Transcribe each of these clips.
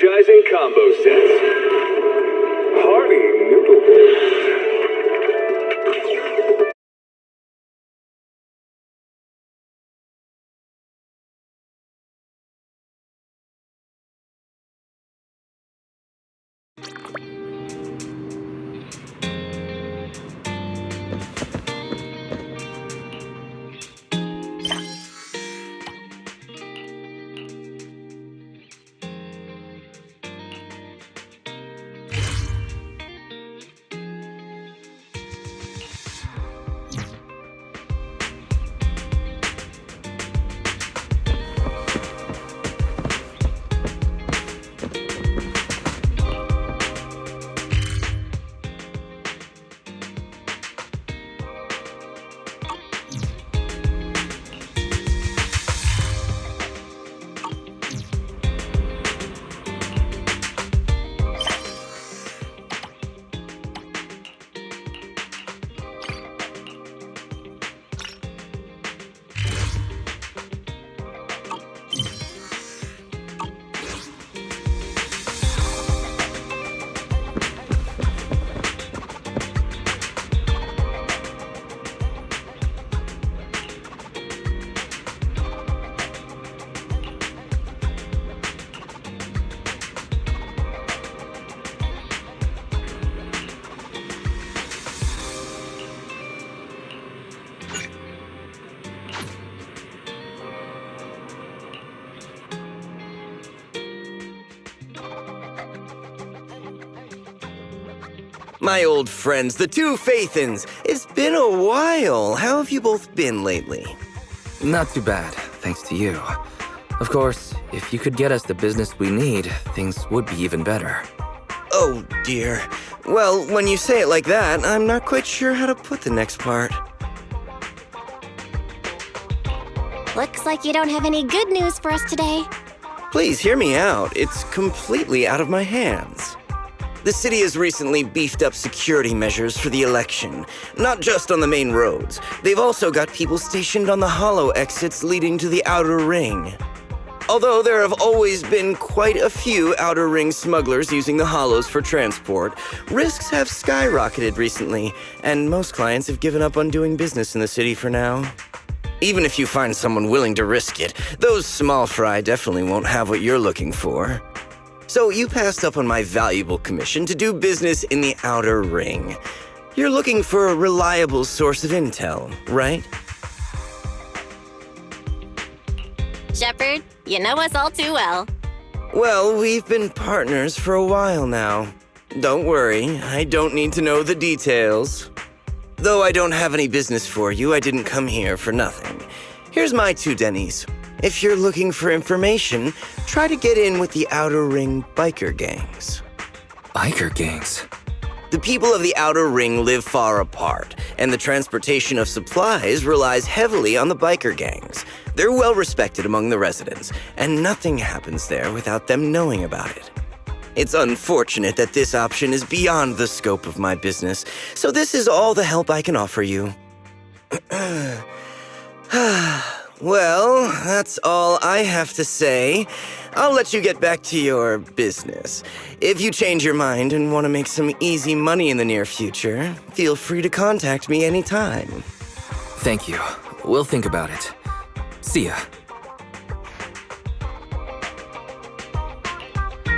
energizing combo sets. Party noodle. My old friends, the two Faithins. It's been a while. How have you both been lately? Not too bad, thanks to you. Of course, if you could get us the business we need, things would be even better. Oh, dear. Well, when you say it like that, I'm not quite sure how to put the next part. Looks like you don't have any good news for us today. Please hear me out. It's completely out of my hands. The city has recently beefed up security measures for the election, not just on the main roads. They've also got people stationed on the hollow exits leading to the outer ring. Although there have always been quite a few outer ring smugglers using the hollows for transport, risks have skyrocketed recently, and most clients have given up on doing business in the city for now. Even if you find someone willing to risk it, those small fry definitely won't have what you're looking for. So you passed up on my valuable commission to do business in the outer ring. You're looking for a reliable source of intel, right? Shepard, you know us all too well. Well, we've been partners for a while now. Don't worry, I don't need to know the details. Though I don't have any business for you, I didn't come here for nothing. Here's my 2 Denny's. If you're looking for information, try to get in with the Outer Ring biker gangs. Biker gangs? The people of the Outer Ring live far apart, and the transportation of supplies relies heavily on the biker gangs. They're well respected among the residents, and nothing happens there without them knowing about it. It's unfortunate that this option is beyond the scope of my business, so this is all the help I can offer you. Well, that's all I have to say. I'll let you get back to your business. If you change your mind and want to make some easy money in the near future, feel free to contact me anytime. Thank you. We'll think about it. See ya.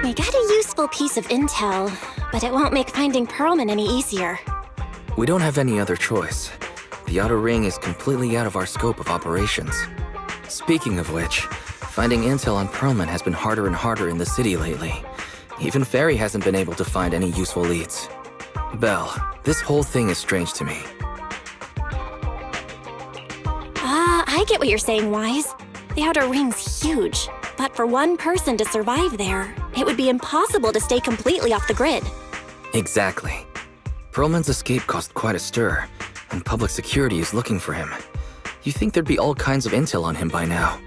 We got a useful piece of intel, but it won't make finding Perlman any easier. We don't have any other choice. The Outer Ring is completely out of our scope of operations. Speaking of which, finding intel on Perlman has been harder and harder in the city lately. Even Ferry hasn't been able to find any useful leads. Belle, this whole thing is strange to me. I get what you're saying, Wise. The Outer Ring's huge, but for one person to survive there, it would be impossible to stay completely off the grid. Exactly. Perlman's escape caused quite a stir, and public security is looking for him. You'd think there'd be all kinds of intel on him by now.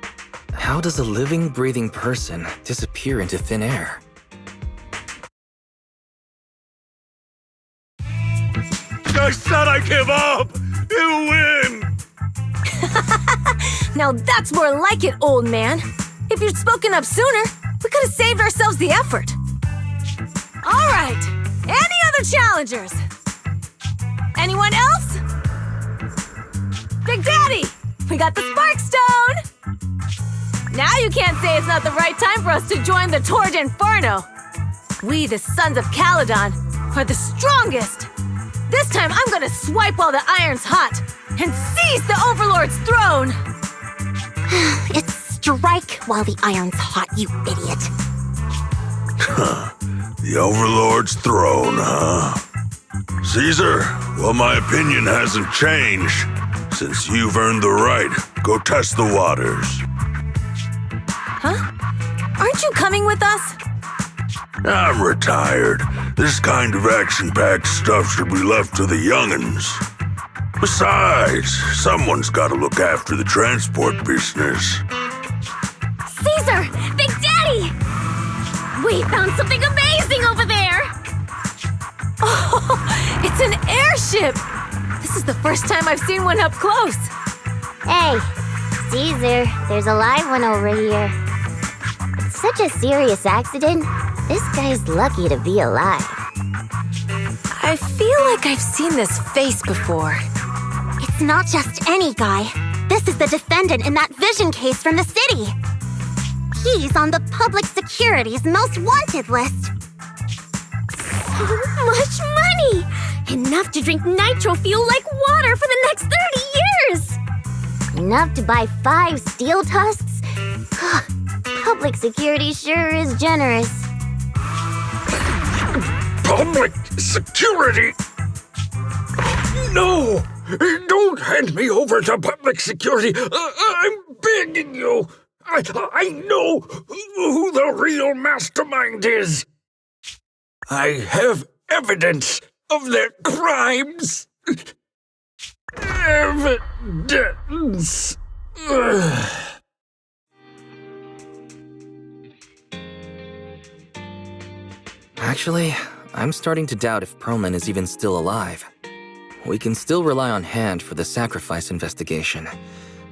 How does a living, breathing person disappear into thin air? I said I give up! You win! Now that's more like it, old man. If you'd spoken up sooner, We could have saved ourselves the effort. All right, any other challengers? Anyone else? Big Daddy, we got the Spark Stone! Now you can't say it's not the right time for us to join the Torrid Inferno. We, the Sons of Caledon, are the strongest. This time I'm gonna swipe while the iron's hot and seize the Overlord's throne! It's strike while the iron's hot, you idiot. The Overlord's throne, huh? Caesar, well, my opinion hasn't changed. Since you've earned the right, go test the waters. Huh? Aren't you coming with us? I'm retired. This kind of action-packed stuff should be left to the young'uns. Besides, someone's gotta look after the transport business. Caesar! Big Daddy! We found something amazing over there! Oh, it's an airship! This is the first time I've seen one up close. Hey, Caesar, there's a live one over here. It's such a serious accident. This guy's lucky to be alive. I feel like I've seen this face before. It's not just any guy. This is the defendant in that vision case from the city. He's on the public security's most wanted list. So much money! Enough to drink nitro fuel like water for the next 30 years! Enough to buy 5 steel tusks? Public security sure is generous. Public security? No! Don't hand me over to public security! I'm begging you! I know who the real mastermind is! I have evidence of their crimes! Evidence! Actually, I'm starting to doubt if Perlman is even still alive. We can still rely on Hand for the sacrifice investigation,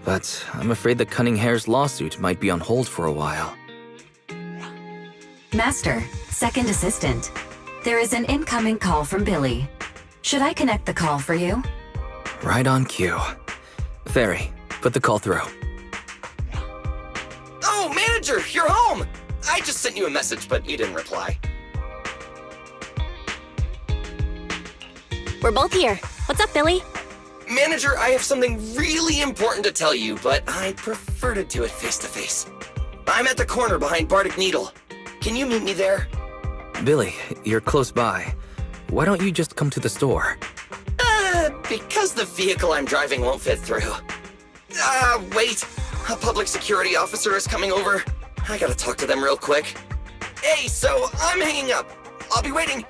but I'm afraid the Cunning Hare's lawsuit might be on hold for a while. Master, second assistant. There is an incoming call from Billy. Should I connect the call for you? Right on cue. Fairy, put the call through. Oh, manager, you're home! I just sent you a message, but you didn't reply. We're both here. What's up, Billy? Manager, I have something really important to tell you, but I prefer to do it face-to-face. I'm at the corner behind Bardic Needle. Can you meet me there? Billy, you're close by. Why don't you just come to the store? Because the vehicle I'm driving won't fit through. Wait. A public security officer is coming over. I gotta talk to them real quick. Hey, so I'm hanging up. I'll be waiting.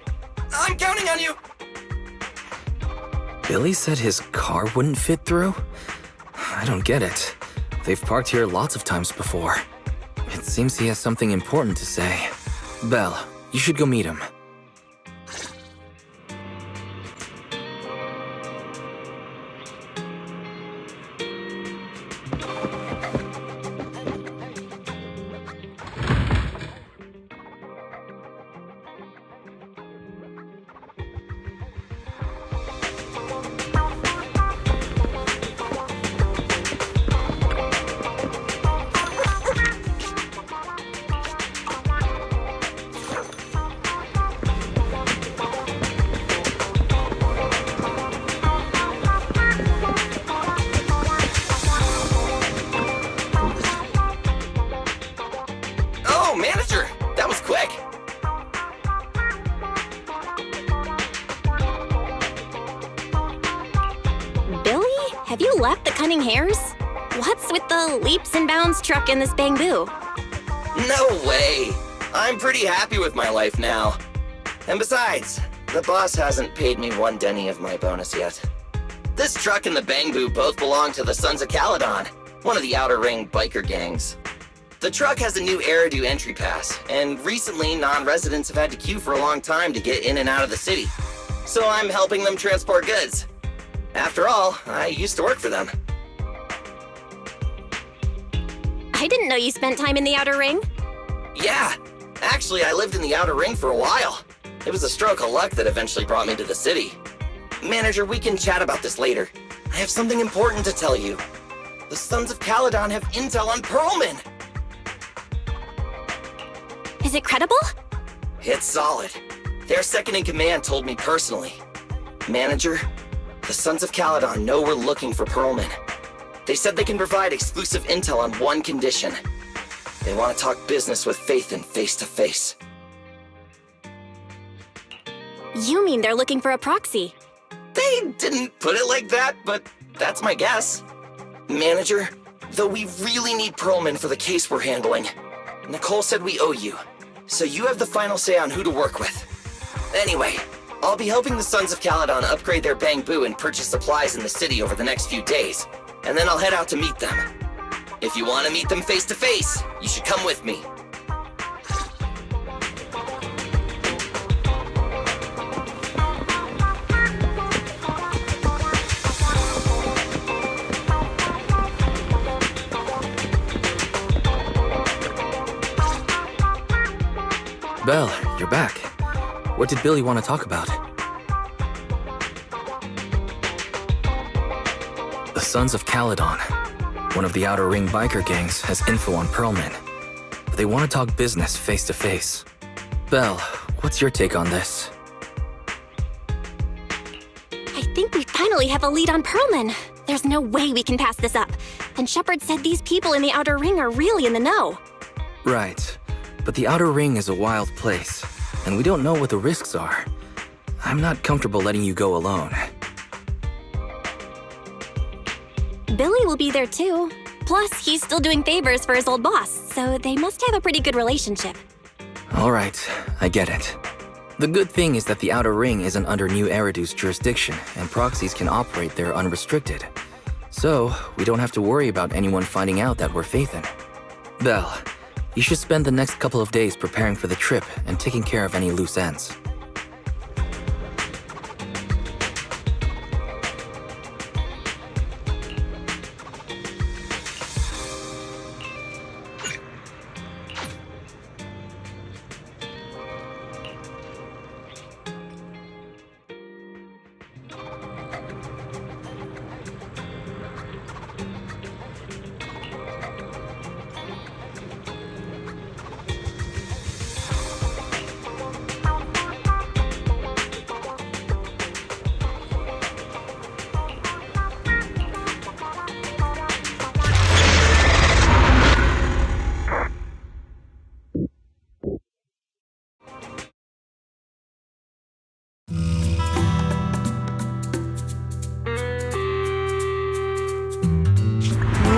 I'm counting on you. Billy said his car wouldn't fit through? I don't get it. They've parked here lots of times before. It seems he has something important to say. Belle, you should go meet him. Have you left the Cunning Hares? What's with the leaps and bounds truck in this bamboo? No way! I'm pretty happy with my life now. And besides, the boss hasn't paid me 1 denny of my bonus yet. This truck and the Bangbu both belong to the Sons of Caledon, one of the Outer Ring biker gangs. The truck has a new Eridu entry pass, and recently non-residents have had to queue for a long time to get in and out of the city. So I'm helping them transport goods. After all, I used to work for them. I didn't know you spent time in the Outer Ring. Yeah, actually I lived in the Outer Ring for a while. It was a stroke of luck that eventually brought me to the city. Manager, we can chat about this later. I have something important to tell you. The Sons of Caledon have intel on Pearlman. Is it credible? It's solid. Their second-in-command told me personally. Manager, the Sons of Caledon know we're looking for Pearlman. They said they can provide exclusive intel on one condition. They want to talk business with Phaethon face-to-face. You mean they're looking for a proxy? They didn't put it like that, but that's my guess. Manager, though we really need Pearlman for the case we're handling, Nicole said we owe you, so you have the final say on who to work with. Anyway, I'll be helping the Sons of Caledon upgrade their Bangbu and purchase supplies in the city over the next few days, and then I'll head out to meet them. If you want to meet them face-to-face, you should come with me. Belle, you're back. What did Billy want to talk about? The Sons of Caledon, one of the Outer Ring biker gangs, has info on Pearlman. But they want to talk business face to face. Belle, what's your take on this? I think we finally have a lead on Pearlman. There's no way we can pass this up. And Shepard said these people in the Outer Ring are really in the know. Right. But the Outer Ring is a wild place, and we don't know what the risks are. I'm not comfortable letting you go alone. Billy will be there too. Plus, he's still doing favors for his old boss, so they must have a pretty good relationship. All right, I get it. The good thing is that the Outer Ring isn't under New Eridu's jurisdiction, and proxies can operate there unrestricted. So, we don't have to worry about anyone finding out that we're Phaethon. Belle, you should spend the next couple of days preparing for the trip and taking care of any loose ends.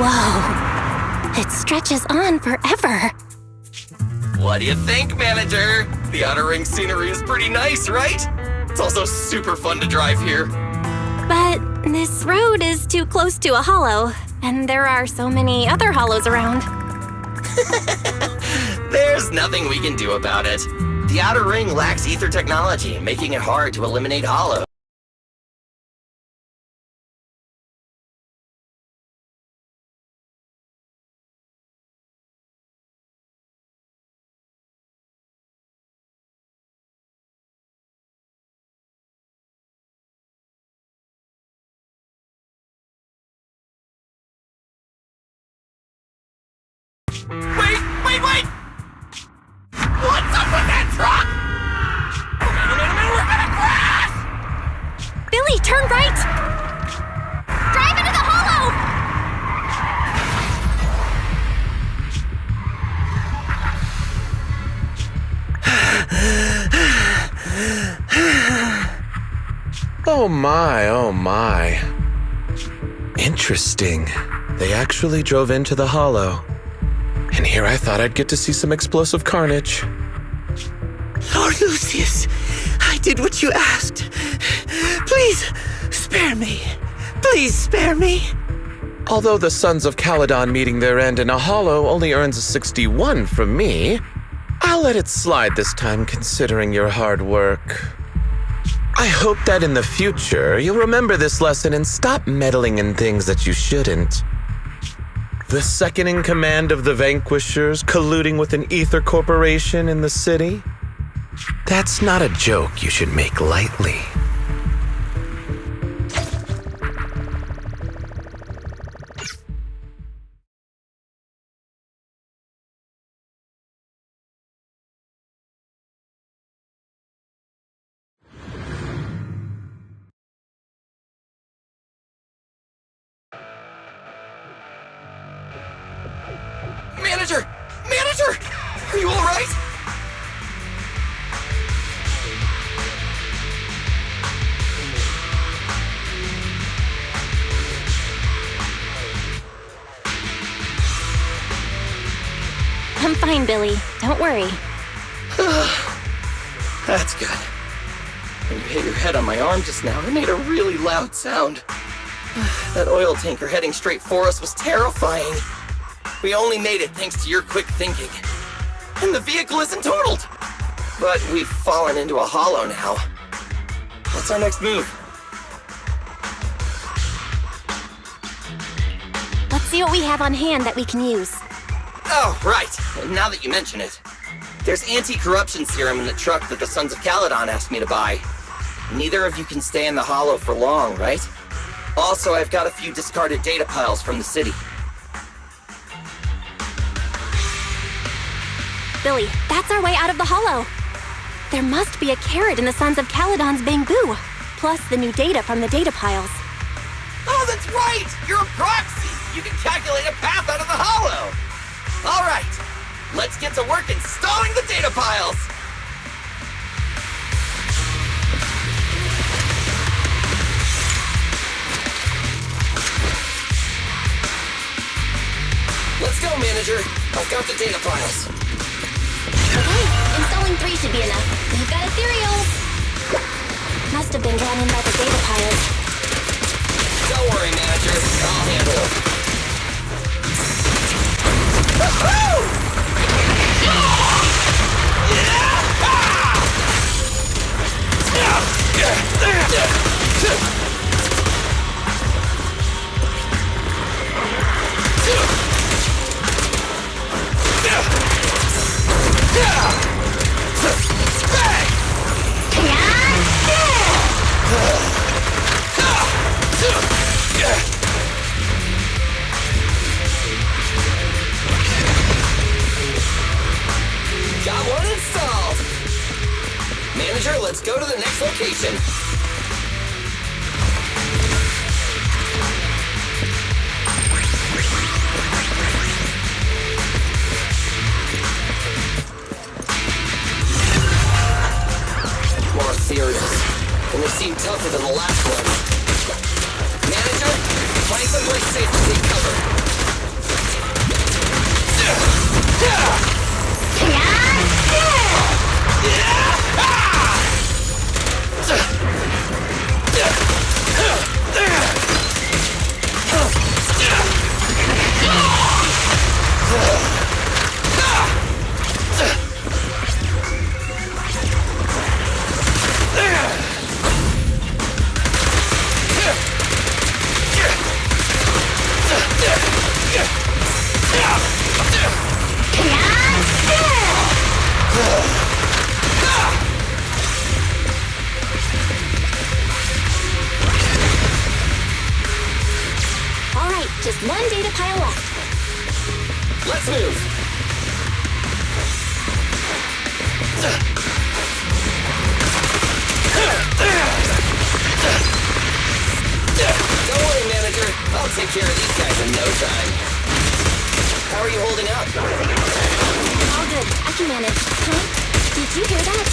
Whoa! It stretches on forever. What do you think, Manager? The Outer Ring scenery is pretty nice, right? It's also super fun to drive here. But this road is too close to a hollow, and there are so many other hollows around. There's nothing we can do about it. The Outer Ring lacks ether technology, making it hard to eliminate hollows. Wait! What's up with that truck? We're gonna crash! Billy, turn right! Drive into the hollow! Oh my. Interesting. They actually drove into the hollow. And here I thought I'd get to see some explosive carnage. Lord Lucius, I did what you asked. Please, spare me. Please spare me. Although the Sons of Caledon meeting their end in a hollow only earns a 61 from me, I'll let it slide this time considering your hard work. I hope that in the future you'll remember this lesson and stop meddling in things that you shouldn't. The second in command of the Vanquishers colluding with an ether corporation in the city? That's not a joke you should make lightly. Manager! Manager! Are you alright? I'm fine, Billy. Don't worry. That's good. When you hit your head on my arm just now, it made a really loud sound. That oil tanker heading straight for us was terrifying. We only made it thanks to your quick thinking. And the vehicle isn't totaled. But we've fallen into a hollow now. What's our next move? Let's see what we have on hand that we can use. Oh, right. Now that you mention it. There's anti-corruption serum in the truck that the Sons of Caledon asked me to buy. Neither of you can stay in the hollow for long, right? Also, I've got a few discarded data piles from the city. Billy, that's our way out of the hollow. There must be a carrot in the Sons of Caledon's bamboo, plus the new data from the data piles. Oh, that's right! You're a proxy! You can calculate a path out of the hollow! All right, let's get to work installing the data piles! Let's go, Manager. I've got the data piles. Okay, installing 3 should be enough. You've got ethereals! Must have been drawn in by the data piles. Don't worry, Manager. I'll handle it. Got one installed! Manager, let's go to the next location. More ethereals. And they seem tougher than the last one. Manager, find someplace safe to take cover. All right, just one data pile left. Let's move. Don't worry, Manager. I'll take care of these guys in no time. How are you holding up? All good. I can manage. Huh? Did you hear that?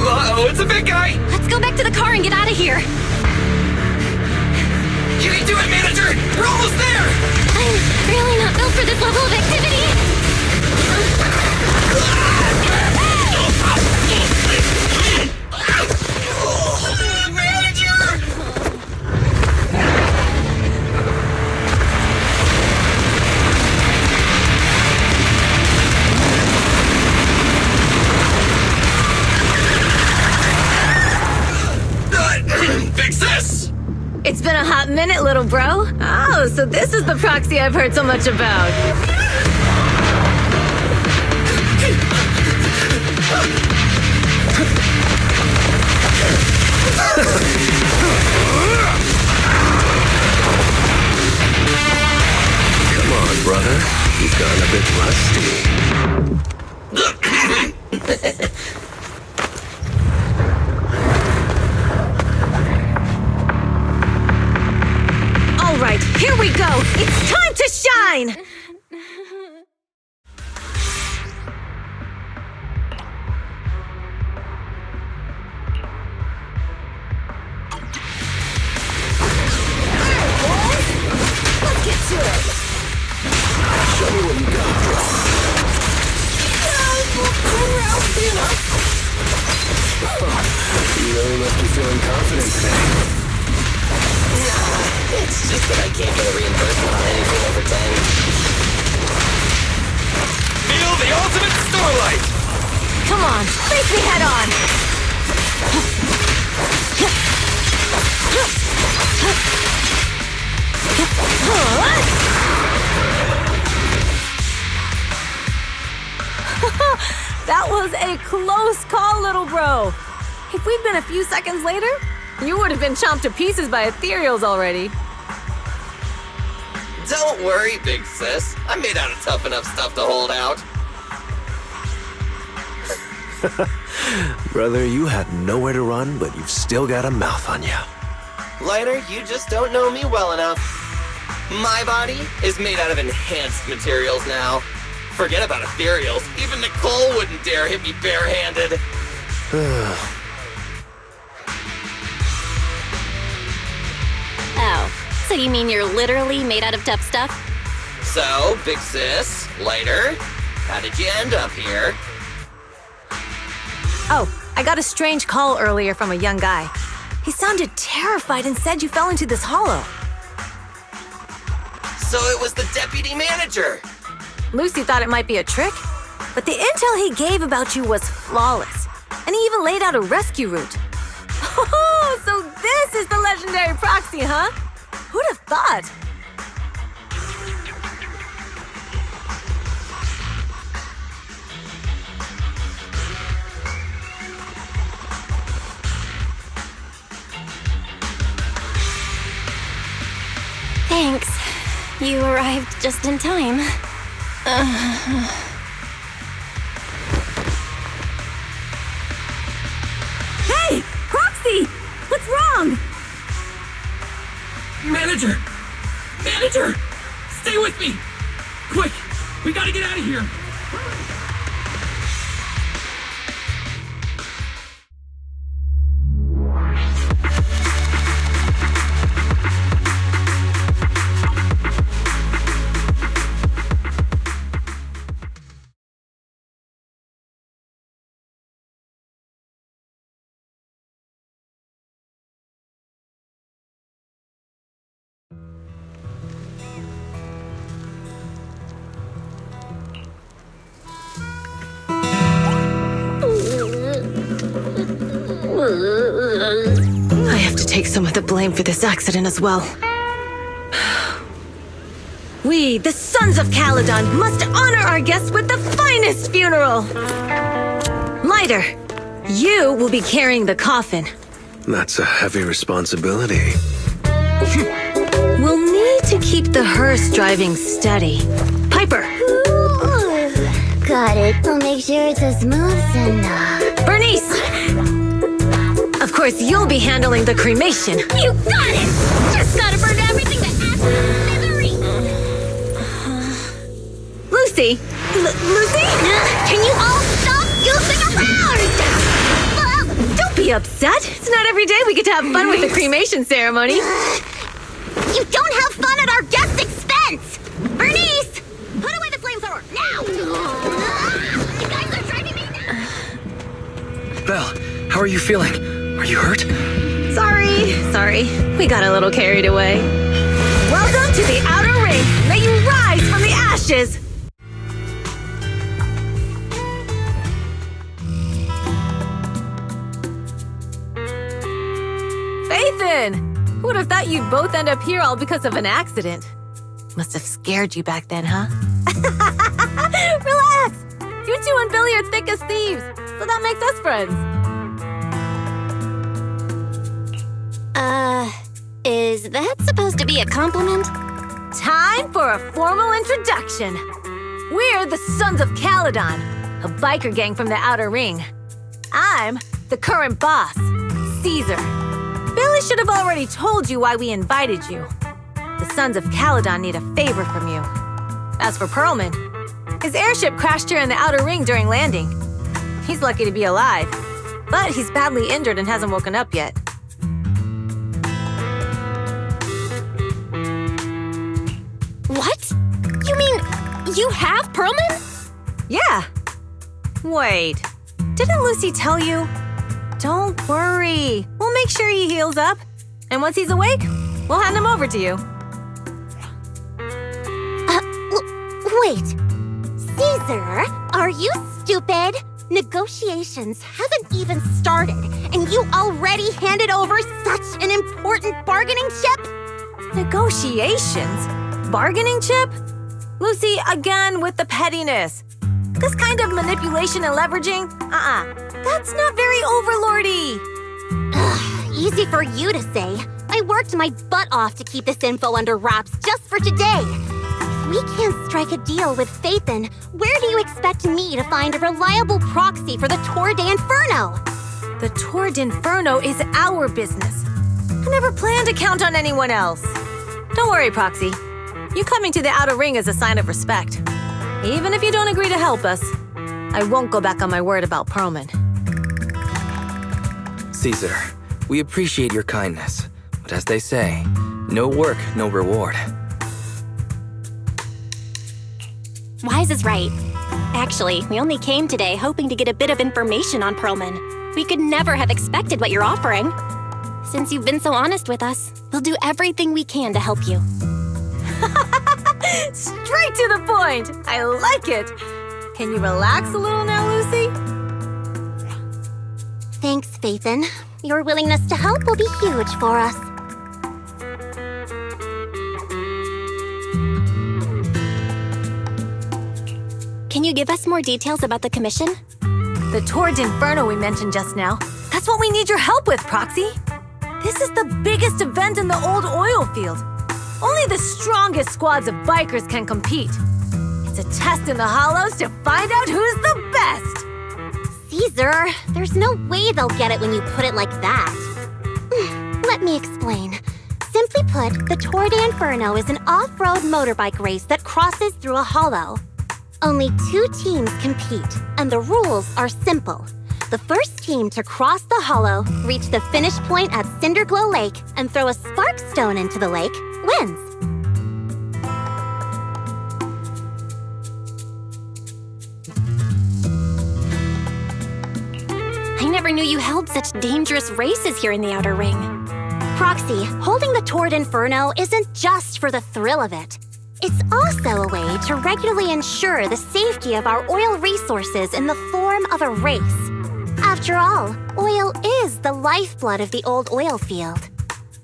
Uh-oh, it's a big guy! Let's go back to the car and get out of here. You can do it, Manager! We're almost there! I'm really not built for this level of activity. Manager! minute, little bro. Oh, so this is the proxy I've heard so much about. Come on, brother. You've gotten a bit rusty. All right, here we go. It's time to shine. Let's get to it. Show me what you got, bro. You really must be feeling confident today. It's just that I can't get a reimbursement on anything over 10. Feel the ultimate starlight! Come on, face me head on. That was a close call, little bro. If we'd been a few seconds later, you would have been chomped to pieces by ethereals already. Don't worry, big sis. I'm made out of tough enough stuff to hold out. Brother, you had nowhere to run, but you've still got a mouth on you. Lighter, you just don't know me well enough. My body is made out of enhanced materials now. Forget about ethereals. Even Nicole wouldn't dare hit me barehanded. Oh, so you mean you're literally made out of tough stuff? So, big sis, Lighter, how did you end up here? Oh, I got a strange call earlier from a young guy. He sounded terrified and said you fell into this hollow. So it was the deputy manager. Lucy thought it might be a trick, but the intel he gave about you was flawless. And he even laid out a rescue route. Oh, so this is the legendary proxy, huh? Who'd have thought? Thanks. You arrived just in time. Hey! Proxy! What's wrong? Manager! Manager! Stay with me! Quick! We gotta get out of here! I have to take some of the blame for this accident as well. We, the Sons of Caledon, must honor our guests with the finest funeral! Lighter, you will be carrying the coffin. That's a heavy responsibility. We'll need to keep the hearse driving steady. Piper, Got it. I'll make sure it's as smooth enough. Bernice! Of course, you'll be handling the cremation. You got it! Just gotta burn everything to ash and misery! Lucy! Lucy? Can you all stop goofing around? Don't be upset. It's not every day we get to have fun with the cremation ceremony. You don't have fun at our guest expense! Bernice! Put away the flamethrower, now! You guys are driving me nuts! Belle, how are you feeling? Are you hurt? Sorry. We got a little carried away. Welcome to the Outer Ring. May you rise from the ashes. Faithin! Who'd have thought you'd both end up here all because of an accident? Must have scared you back then, huh? Relax! You two and Billy are thick as thieves, so that makes us friends. Is that supposed to be a compliment? Time for a formal introduction. We're the Sons of Caledon, a biker gang from the Outer Ring. I'm the current boss, Caesar. Billy should have already told you why we invited you. The Sons of Caledon need a favor from you. As for Pearlman, his airship crashed here in the Outer Ring during landing. He's lucky to be alive, but he's badly injured and hasn't woken up yet. What? You mean you have Pearlman? Yeah. Wait, didn't Lucy tell you? Don't worry. We'll make sure he heals up. And once he's awake, we'll hand him over to you. Wait. Caesar, are you stupid? Negotiations haven't even started, and you already handed over such an important bargaining chip? Negotiations? Bargaining chip? Lucy, again with the pettiness. This kind of manipulation and leveraging? That's not very overlordy. Easy for you to say. I worked my butt off to keep this info under wraps just for today. If we can't strike a deal with Phaethon, where do you expect me to find a reliable proxy for the Tour d'Inferno? The Tour d'Inferno is our business. I never planned to count on anyone else. Don't worry, Proxy. You coming to the Outer Ring is a sign of respect. Even if you don't agree to help us, I won't go back on my word about Pearlman. Caesar, we appreciate your kindness, but as they say, no work, no reward. Wise is right. Actually, we only came today hoping to get a bit of information on Pearlman. We could never have expected what you're offering. Since you've been so honest with us, we'll do everything we can to help you. Straight to the point! I like it! Can you relax a little now, Lucy? Thanks, Phaethon. Your willingness to help will be huge for us. Can you give us more details about the commission? The Tour d'Inferno we mentioned just now. That's what we need your help with, Proxy. This is the biggest event in the old oil field. Only the strongest squads of bikers can compete. It's a test in the hollows to find out who's the best. Caesar, there's no way they'll get it when you put it like that. Let me explain. Simply put, the Tour d'Inferno is an off-road motorbike race that crosses through a hollow. Only 2 teams compete, and the rules are simple. The first team to cross the hollow, reach the finish point at Cinderglow Lake, and throw a spark stone into the lake wins. I never knew you held such dangerous races here in the Outer Ring. Proxy, holding the Tour d'Inferno isn't just for the thrill of it. It's also a way to regularly ensure the safety of our oil resources in the form of a race. After all, oil is the lifeblood of the old oil field.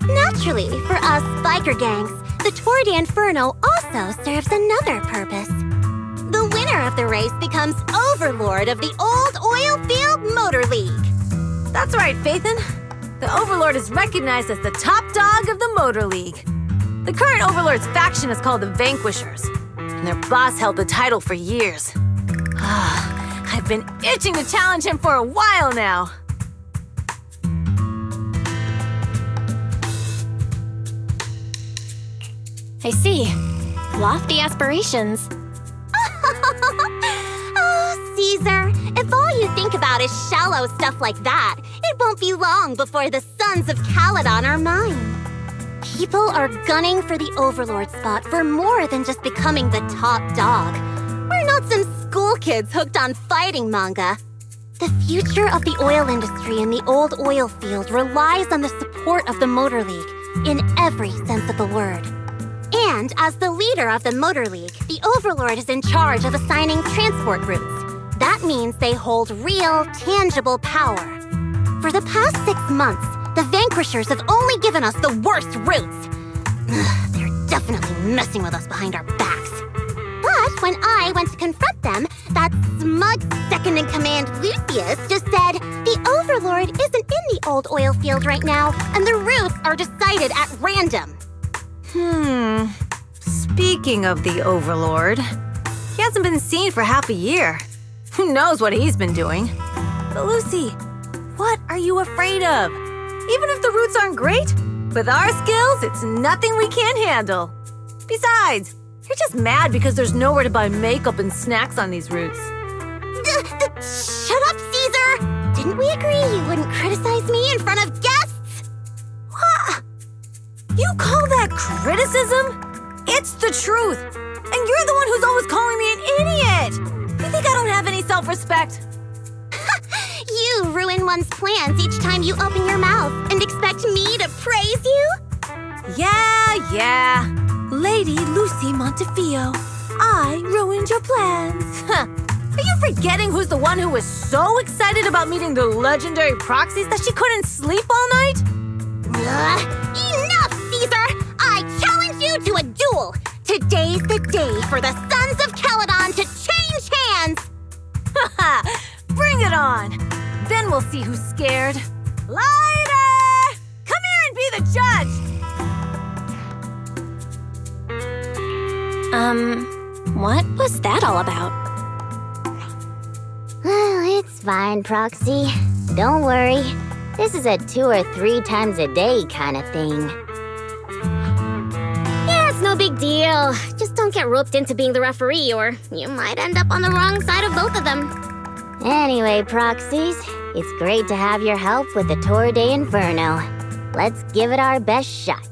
Naturally, for us biker gangs, the Tour d'Inferno also serves another purpose. The winner of the race becomes overlord of the old oil field motor league. That's right, Phaethon. The Overlord is recognized as the top dog of the Motor League. The current Overlord's faction is called the Vanquishers, and their boss held the title for years. I've been itching to challenge him for a while now. I see. Lofty aspirations. Oh, Caesar, if all you think about is shallow stuff like that, it won't be long before the Sons of Caledon are mine. People are gunning for the Overlord spot for more than just becoming the top dog. We're not some school kids hooked on fighting manga. The future of the oil industry in the old oil field relies on the support of the Motor League, in every sense of the word. And as the leader of the Motor League, the Overlord is in charge of assigning transport routes. That means they hold real, tangible power. For the past 6 months, The Vanquishers have only given us the worst routes. Ugh, they're definitely messing with us behind our backs. But when I went to confront them, that smug second-in-command Lucius just said, the Overlord isn't in the old oil field right now, and the routes are decided at random. Speaking of the Overlord, he hasn't been seen for half a year. Who knows what he's been doing? But Lucy, what are you afraid of? Even if the routes aren't great, with our skills, it's nothing we can't handle. Besides, you're just mad because there's nowhere to buy makeup and snacks on these routes. Shut up, Caesar! Didn't we agree you wouldn't criticize me in front of guests? What? You call that criticism? It's the truth. And you're the one who's always calling me an idiot. You think I don't have any self-respect? You ruin one's plans each time you open your mouth and expect me to praise you? Yeah. Lady Lucy Montefiore, I ruined your plans. Are you forgetting who's the one who was so excited about meeting the legendary proxies that she couldn't sleep all night? Enough, Caesar! I challenge you to a duel! Today's the day for the Sons of Caledon to change hands! Haha! Bring it on! Then we'll see who's scared. Lighter! Come here and be the judge! What was that all about? Well, it's fine, Proxy. Don't worry. This is a 2 or 3 times a day kind of thing. Yeah, it's no big deal. Just don't get roped into being the referee, or you might end up on the wrong side of both of them. Anyway, Proxies, it's great to have your help with the Tour de Inferno. Let's give it our best shot.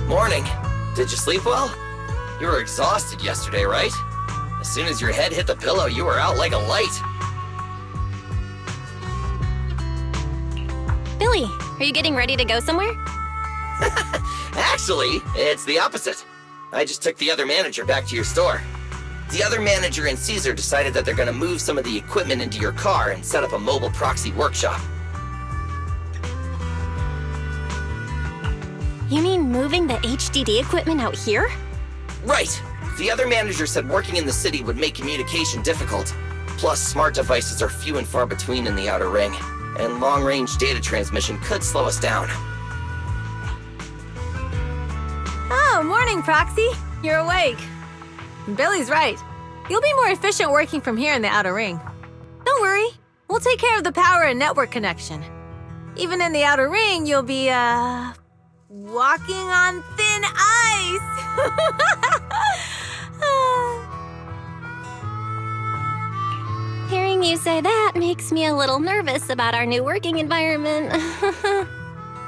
Morning. Did you sleep well? You were exhausted yesterday, right? As soon as your head hit the pillow, you were out like a light. Billy, are you getting ready to go somewhere? Actually, it's the opposite. I just took the other manager back to your store. The other manager and Caesar decided that they're gonna move some of the equipment into your car and set up a mobile proxy workshop. You mean moving the HDD equipment out here? Right. The other manager said working in the city would make communication difficult. Plus, smart devices are few and far between in the Outer Ring, and long-range data transmission could slow us down. Oh, morning, Proxy. You're awake. Billy's right. You'll be more efficient working from here in the Outer Ring. Don't worry. We'll take care of the power and network connection. Even in the Outer Ring, you'll be, walking on thin ice. Hearing you say that makes me a little nervous about our new working environment.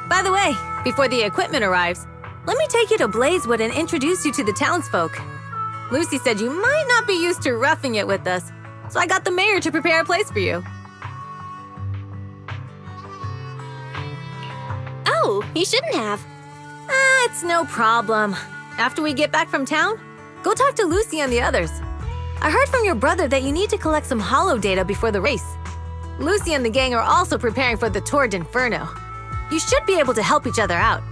By the way, before the equipment arrives, let me take you to Blazewood and introduce you to the townsfolk. Lucy said you might not be used to roughing it with us, so I got the mayor to prepare a place for you. Oh, you shouldn't have. It's no problem. After we get back from town, go talk to Lucy and the others. I heard from your brother that you need to collect some holo data before the race. Lucy and the gang are also preparing for the Tour d'Inferno. You should be able to help each other out.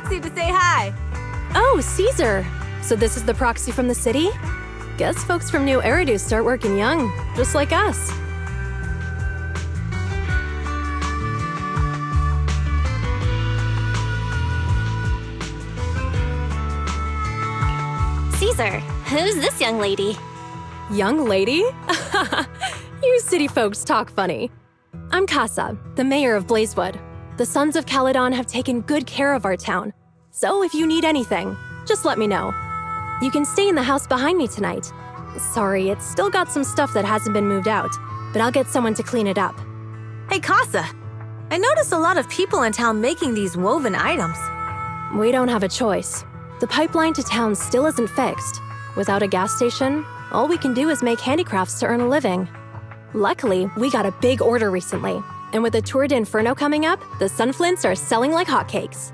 To say hi. Oh, Caesar. So this is the proxy from the city? Guess folks from New Eridu start working young, just like us. Caesar, who's this young lady? Young lady? You city folks talk funny. I'm Casa, the mayor of Blazewood. The Sons of Caledon have taken good care of our town. So if you need anything, just let me know. You can stay in the house behind me tonight. Sorry, it's still got some stuff that hasn't been moved out, but I'll get someone to clean it up. Hey, Casa. I noticed a lot of people in town making these woven items. We don't have a choice. The pipeline to town still isn't fixed. Without a gas station, all we can do is make handicrafts to earn a living. Luckily, we got a big order recently, and with the Tour d'Inferno coming up, the sunflints are selling like hotcakes.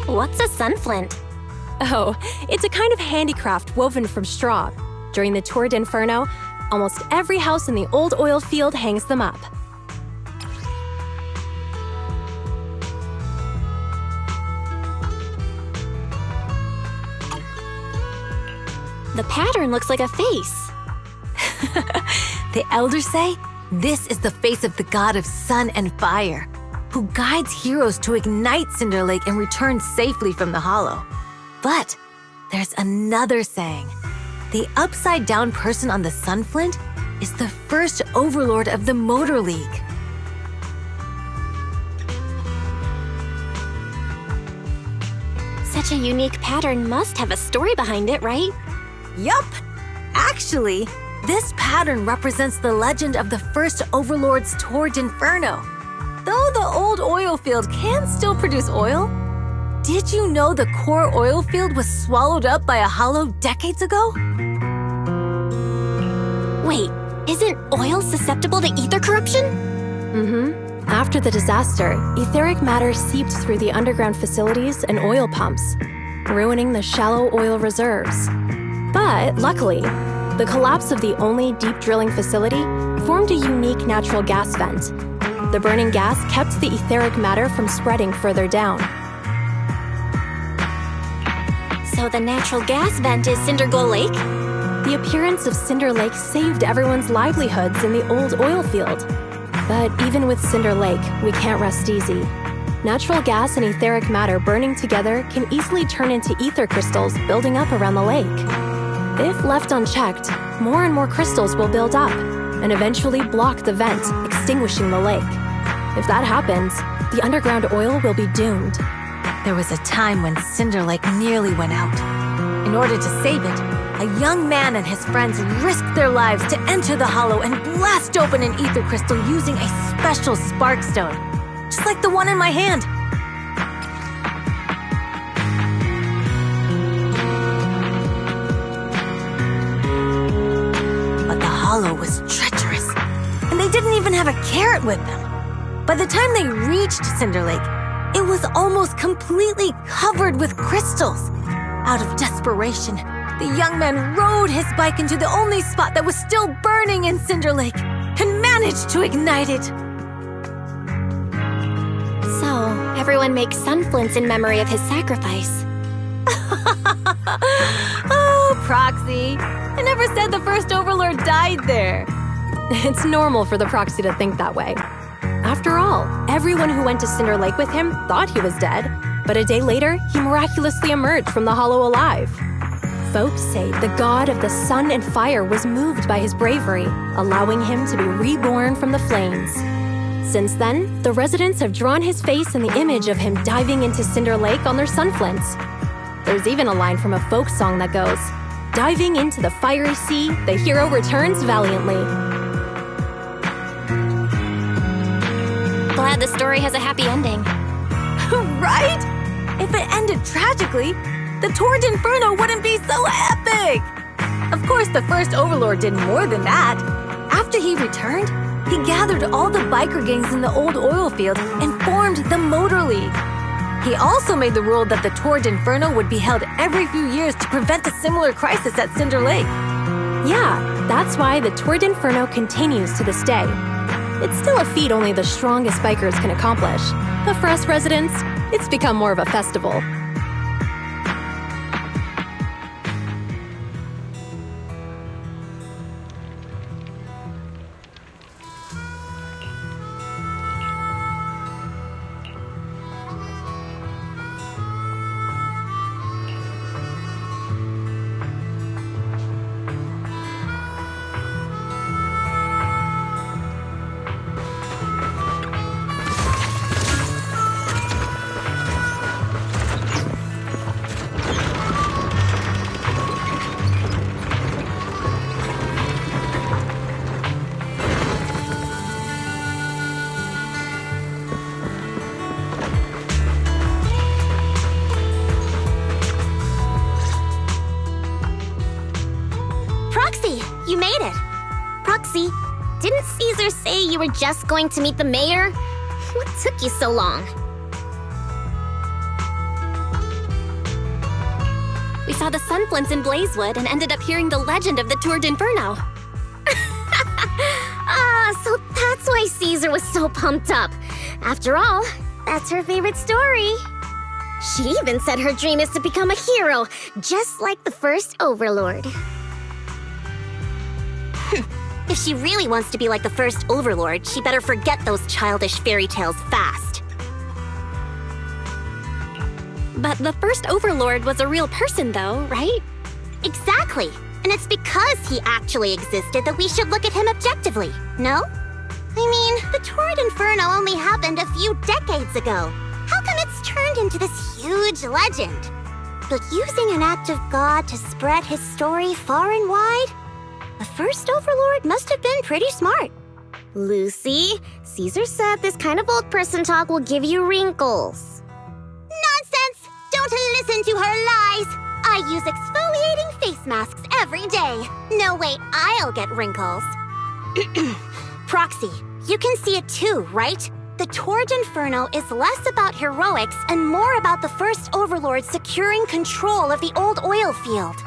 What's a sunflint? Oh, it's a kind of handicraft woven from straw. During the Tour d'Inferno, almost every house in the old oil field hangs them up. The pattern looks like a face. The elders say this is the face of the god of sun and fire, who guides heroes to ignite Cinder Lake and return safely from the hollow. But there's another saying. The upside-down person on the sunflint is the first overlord of the Motor League. Such a unique pattern must have a story behind it, right? Yup! Actually, this pattern represents the legend of the first overlord's Tour d'Inferno. Though the old oil field can still produce oil, did you know the core oil field was swallowed up by a hollow decades ago? Wait, isn't oil susceptible to ether corruption? Mm-hmm. After the disaster, etheric matter seeped through the underground facilities and oil pumps, ruining the shallow oil reserves. But luckily, the collapse of the only deep drilling facility formed a unique natural gas vent. The burning gas kept the etheric matter from spreading further down. So the natural gas vent is Cindergold Lake? The appearance of Cinder Lake saved everyone's livelihoods in the old oil field. But even with Cinder Lake, we can't rest easy. Natural gas and etheric matter burning together can easily turn into ether crystals building up around the lake. If left unchecked, more and more crystals will build up and eventually block the vent, extinguishing the lake. If that happens, the underground oil will be doomed. There was a time when Cinder Lake nearly went out. In order to save it, a young man and his friends risked their lives to enter the hollow and blast open an ether crystal using a special spark stone, just like the one in my hand. But the hollow was treacherous, and they didn't even have a carrot with them. By the time they reached Cinder Lake, it was almost completely covered with crystals. Out of desperation, the young man rode his bike into the only spot that was still burning in Cinder Lake and managed to ignite it. So, everyone makes sunflints in memory of his sacrifice. Oh, Proxy. I never said the first Overlord died there. It's normal for the Proxy to think that way. After all, everyone who went to Cinder Lake with him thought he was dead, but a day later, he miraculously emerged from the hollow alive. Folks say the god of the sun and fire was moved by his bravery, allowing him to be reborn from the flames. Since then, the residents have drawn his face and the image of him diving into Cinder Lake on their sunflints. There's even a line from a folk song that goes, "Diving into the fiery sea, the hero returns valiantly." Glad the story has a happy ending. Right? If it ended tragically, the Torrent Inferno wouldn't be so epic! Of course, the first Overlord did more than that. After he returned, he gathered all the biker gangs in the old oil field and formed the Motor League. He also made the rule that the Torrent Inferno would be held every few years to prevent a similar crisis at Cinder Lake. Yeah, that's why the Torrent Inferno continues to this day. It's still a feat only the strongest bikers can accomplish, but for us residents, it's become more of a festival. You made it! Proxy, didn't Caesar say you were just going to meet the mayor? What took you so long? We saw the sunflints in Blazewood and ended up hearing the legend of the Tour d'Inferno. So that's why Caesar was so pumped up. After all, that's her favorite story. She even said her dream is to become a hero, just like the first Overlord. If she really wants to be like the first Overlord, she better forget those childish fairy tales fast. But the first Overlord was a real person though, right? Exactly. And it's because he actually existed that we should look at him objectively, no? I mean, the Torrid Inferno only happened a few decades ago. How come it's turned into this huge legend? But using an act of God to spread his story far and wide? The first Overlord must have been pretty smart. Lucy, Caesar said this kind of old person talk will give you wrinkles. Nonsense! Don't listen to her lies! I use exfoliating face masks every day. No way I'll get wrinkles. Proxy, you can see it too, right? The Torrid Inferno is less about heroics and more about the first Overlord securing control of the old oil field.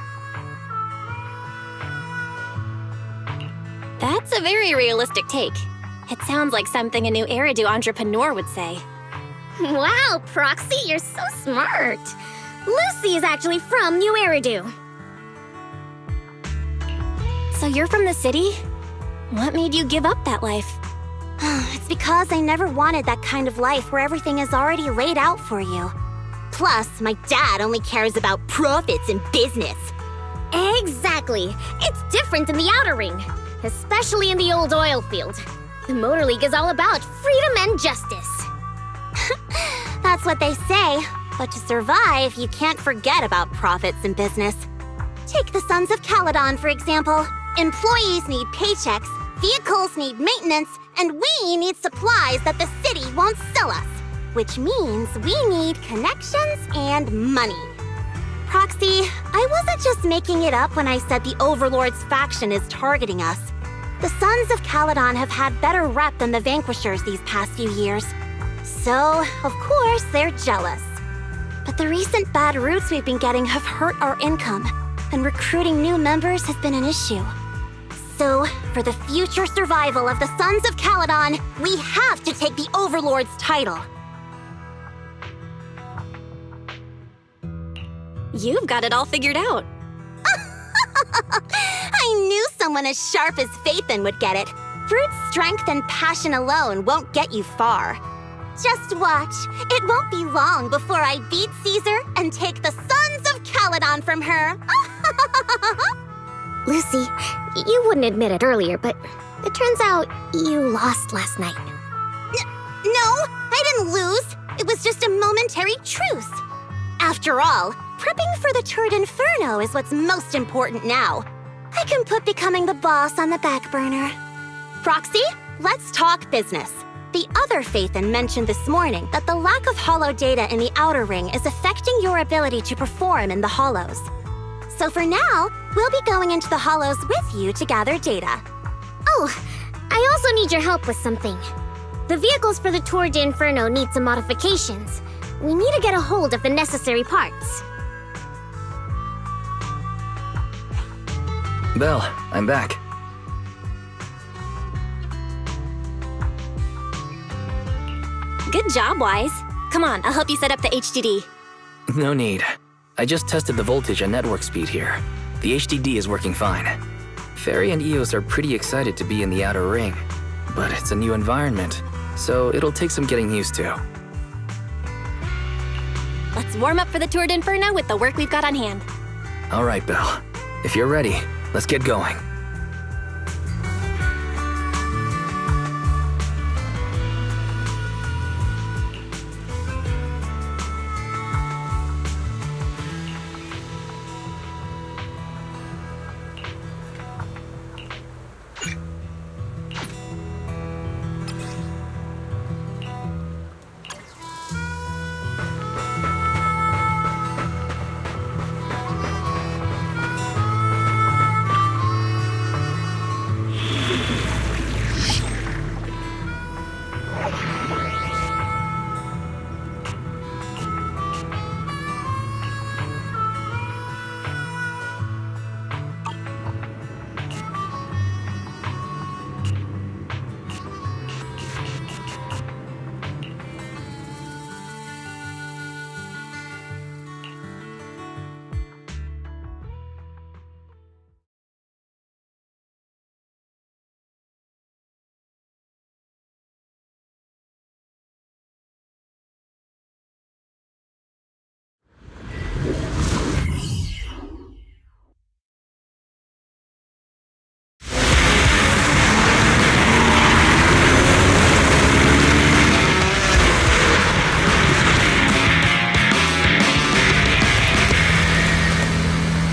That's a very realistic take. It sounds like something a new Eridu entrepreneur would say. Wow, Proxy, you're so smart. Lucy is actually from New Eridu. So you're from the city? What made you give up that life? It's because I never wanted that kind of life where everything is already laid out for you. Plus, my dad only cares about profits and business. Exactly. It's different in the Outer Ring, especially in the old oil field. The Motor League is all about freedom and justice. That's what they say. But to survive, you can't forget about profits and business. Take the Sons of Caledon, for example. Employees need paychecks, vehicles need maintenance, and we need supplies that the city won't sell us. Which means we need connections and money. Proxy, I wasn't just making it up when I said the Overlord's faction is targeting us. The Sons of Caledon have had better rep than the Vanquishers these past few years. So, of course, they're jealous. But the recent bad routes we've been getting have hurt our income, and recruiting new members has been an issue. So, for the future survival of the Sons of Caledon, we have to take the Overlord's title. You've got it all figured out. I knew someone as sharp as Phaethon would get it. Brute strength and passion alone won't get you far. Just watch. It won't be long before I beat Caesar and take the Sons of Caledon from her. Lucy, you wouldn't admit it earlier, but it turns out you lost last night. No, I didn't lose. It was just a momentary truce. After all, prepping for the Turd Inferno is what's most important now. I can put becoming the boss on the back burner. Proxy, let's talk business. The other Phaethon mentioned this morning that the lack of hollow data in the Outer Ring is affecting your ability to perform in the hollows. So for now, we'll be going into the hollows with you to gather data. Oh, I also need your help with something. The vehicles for the Tour de Inferno need some modifications. We need to get a hold of the necessary parts. Belle, I'm back. Good job, Wise. Come on, I'll help you set up the HDD. No need. I just tested the voltage and network speed here. The HDD is working fine. Fairy and Eos are pretty excited to be in the Outer Ring, but it's a new environment, so it'll take some getting used to. Let's warm up for the Tour de Inferno with the work we've got on hand. All right, Belle. If you're ready, let's get going.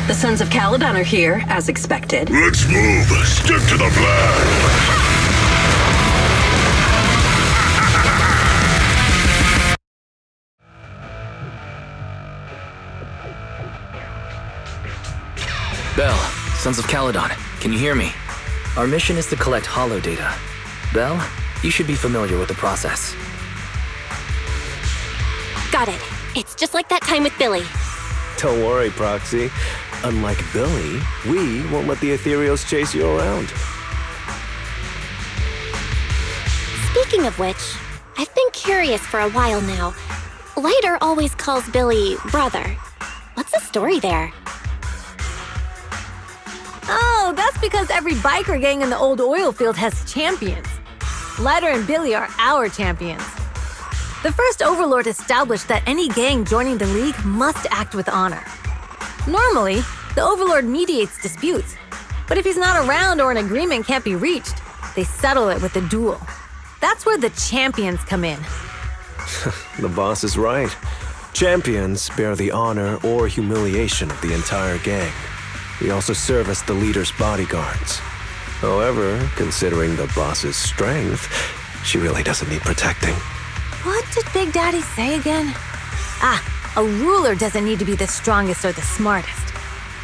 The Sons of Caledon are here, as expected. Let's move. Stick to the plan. Belle, Sons of Caledon, can you hear me? Our mission is to collect hollow data. Belle, you should be familiar with the process. Got it. It's just like that time with Billy. Don't worry, Proxy. Unlike Billy, we won't let the Ethereals chase you around. Speaking of which, I've been curious for a while now. Lighter always calls Billy brother. What's the story there? Oh, that's That's because every biker gang in the old oil field has champions. Lighter and Billy are our champions. The first Overlord established that any gang joining the League must act with honor. Normally, the Overlord mediates disputes, but if he's not around or an agreement can't be reached, they settle it with a duel. That's where the champions come in. The boss is right. Champions bear the honor or humiliation of the entire gang. We also serve as the leader's bodyguards. However, considering the boss's strength, she really doesn't need protecting. What did Big Daddy say again? A ruler doesn't need to be the strongest or the smartest.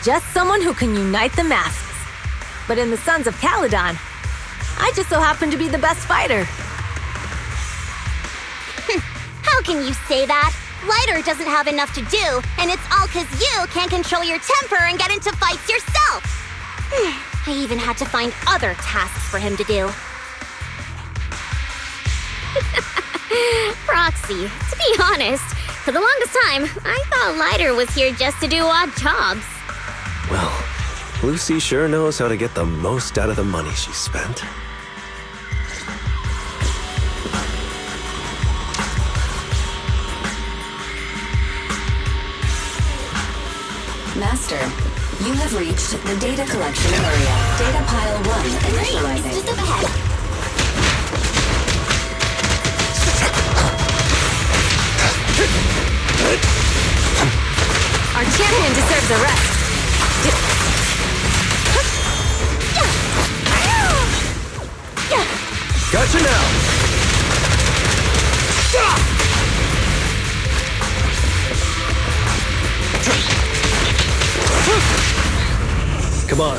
Just someone who can unite the masses. But in the Sons of Caledon, I just so happen to be the best fighter. How can you say that? Lighter doesn't have enough to do, and it's all 'cause you can't control your temper and get into fights yourself. I even had to find other tasks for him to do. Proxy, to be honest, for the longest time, I thought Lighter was here just to do odd jobs. Well, Lucy sure knows how to get the most out of the money she spent. Master, you have reached the data collection area. Data pile 1 initializing. Just up ahead. Our champion deserves a rest. Gotcha now! Come on.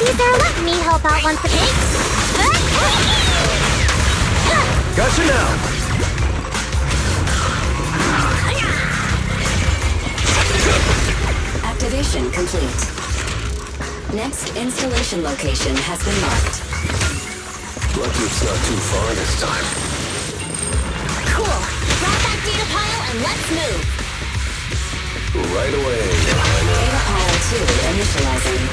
Either let me help out once again. Gotcha now! Activation complete. Next installation location has been marked. Lucky it's not too far this time. Cool. Grab that data pile and let's move. Right away, Your Honor. Data pile 2 initializing.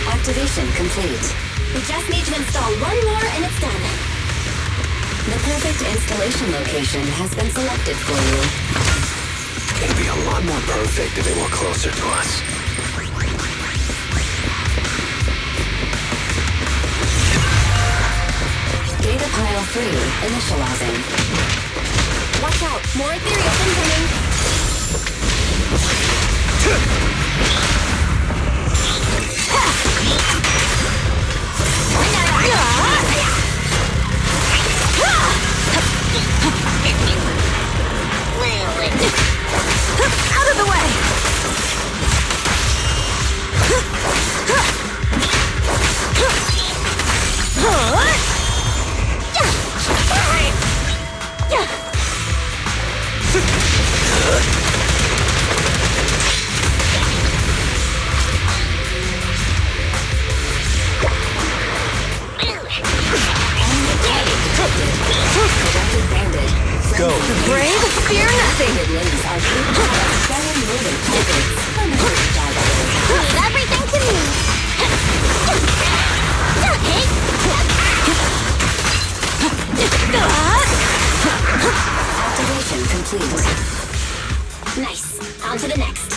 Activation complete. We just need to install one more and it's done. The perfect installation location has been selected for you. It'd be a lot more perfect if it were closer to us. Data pile 3 initializing. Watch out, more ethereals incoming. Out of the way! Go. The brave fear nothing! Leave everything to me. Activation complete. Nice. On to the next.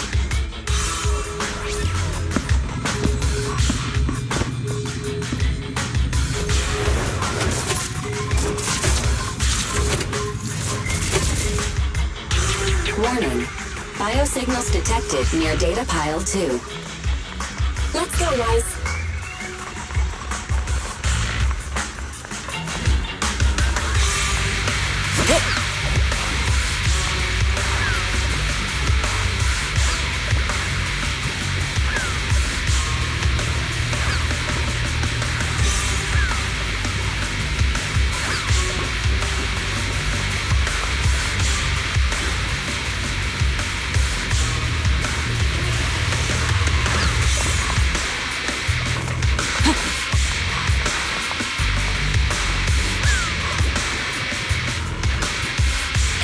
Warning. Biosignals detected near data pile 2. Let's go, guys.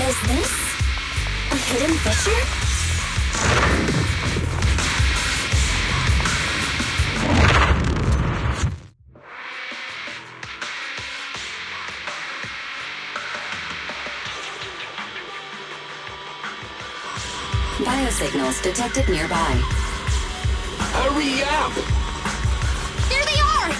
Is this a hidden fissure? Biosignals detected nearby. Hurry up! There they are!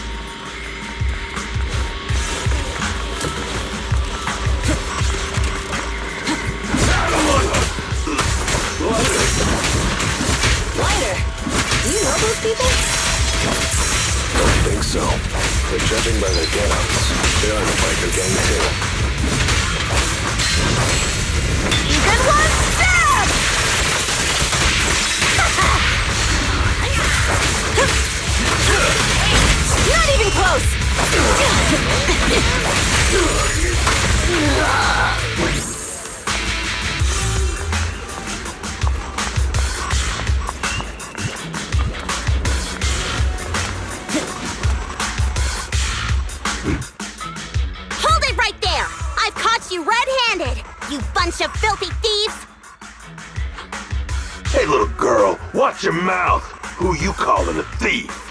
Lighter, do you know those people? Don't think so. But judging by their get-ups, they're in the biker gang too. Even one stab! Not even close! Hold it right there! I've caught you red-handed, you bunch of filthy thieves! Hey, little girl, watch your mouth. Who you calling a thief?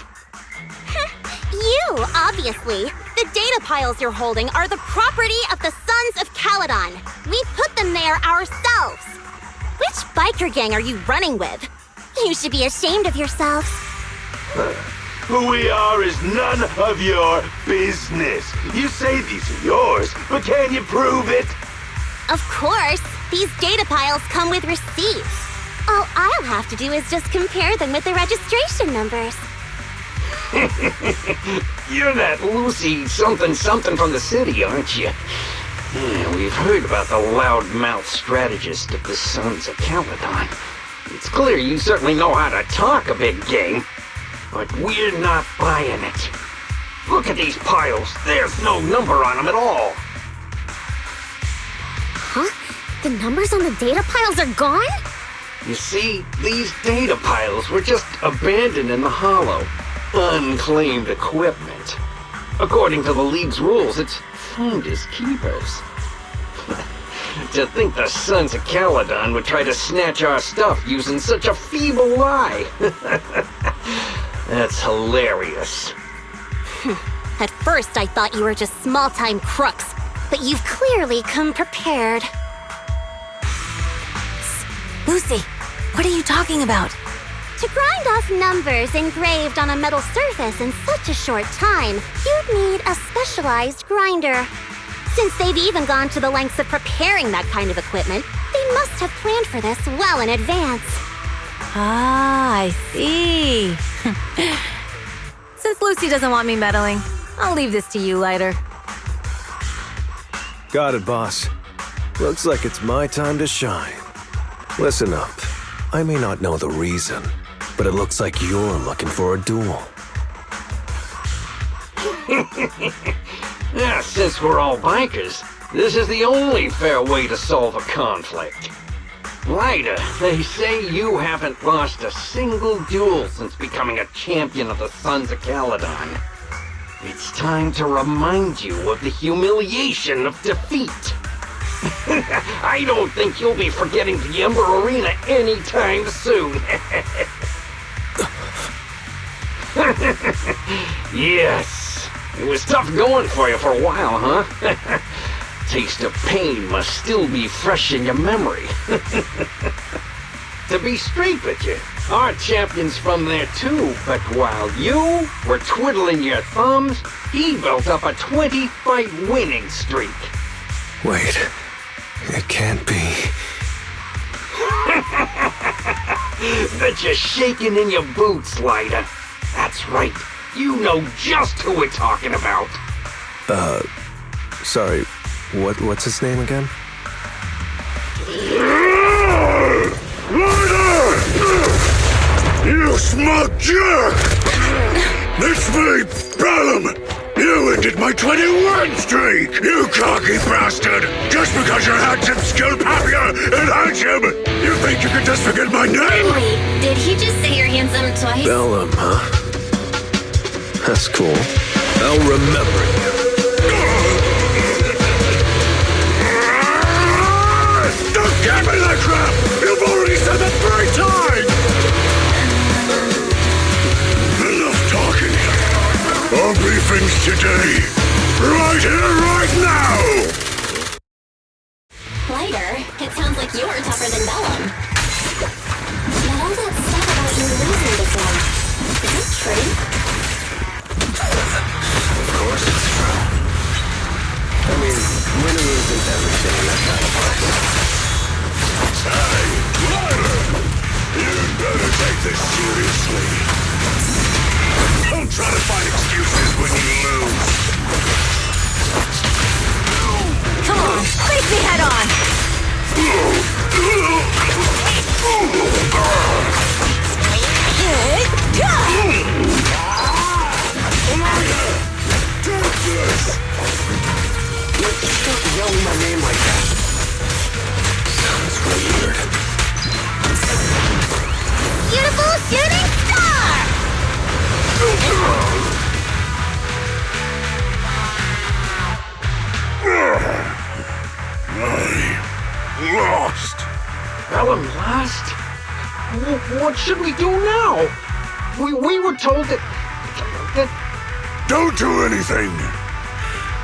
You, obviously. The data piles you're holding are the property of the Sons of Caledon. We put them there ourselves. Which biker gang are you running with? You should be ashamed of yourselves. Who we are is none of your business. You say these are yours, but can you prove it? Of course, these data piles come with receipts. All I'll have to do is just compare them with the registration numbers. You're that Lucy something from the city, aren't you? Yeah, we've heard about the loudmouth strategist of the Sons of Caledon. It's clear you certainly know how to talk a big game, but we're not buying it. Look at these piles. There's no number on them at all. Huh? The numbers on the data piles are gone? You see, these data piles were just abandoned in the hollow. Unclaimed equipment. According to the League's rules, it's finders keepers. To think the Sons of Caledon would try to snatch our stuff using such a feeble lie. That's hilarious. At first, I thought you were just small-time crooks, but you've clearly come prepared. Lucy, what are you talking about? To grind off numbers engraved on a metal surface in such a short time, you'd need a specialized grinder. Since they've even gone to the lengths of preparing that kind of equipment, they must have planned for this well in advance. Ah, I see. Since Lucy doesn't want me meddling, I'll leave this to you, Lighter. Got it, boss. Looks like it's my time to shine. Listen up. I may not know the reason, but it looks like you're looking for a duel. Yeah, since we're all bikers, this is the only fair way to solve a conflict. Lighter, they say you haven't lost a single duel since becoming a champion of the Sons of Caledon. It's time to remind you of the humiliation of defeat. I don't think you'll be forgetting the Ember Arena anytime soon. Yes, it was tough going for you for a while, huh? Taste of pain must still be fresh in your memory. To be straight with you, our champion's from there too, but while you were twiddling your thumbs, he built up a 20-fight winning streak. Wait, it can't be. Bet you're shaking in your boots, Lighter. That's right, you know just who we're talking about. Sorry, what's his name again? You smug jerk! It's me, Bellum! You ended my 21 streak, you cocky bastard! Just because you're handsome, skilled, happier, and handsome! You think you can just forget my name? Wait, did he just say you're handsome twice? Bellum, huh? That's cool. I'll remember you. lose today. Right here, right now! Lighter, it sounds like you're tougher than Bellum. But all that stuff about you losing before, is it true? Of course it's true. I mean, winning isn't everything in that kind of place. Hey, Lighter! You'd better take this seriously. Don't try to find excuses when you lose. Come on, face me head on! Take this! Stop yelling my name like that. Sounds weird. Beautiful shooting star! I lost. Bellum lost? What should we do now? We were told that... Don't do anything.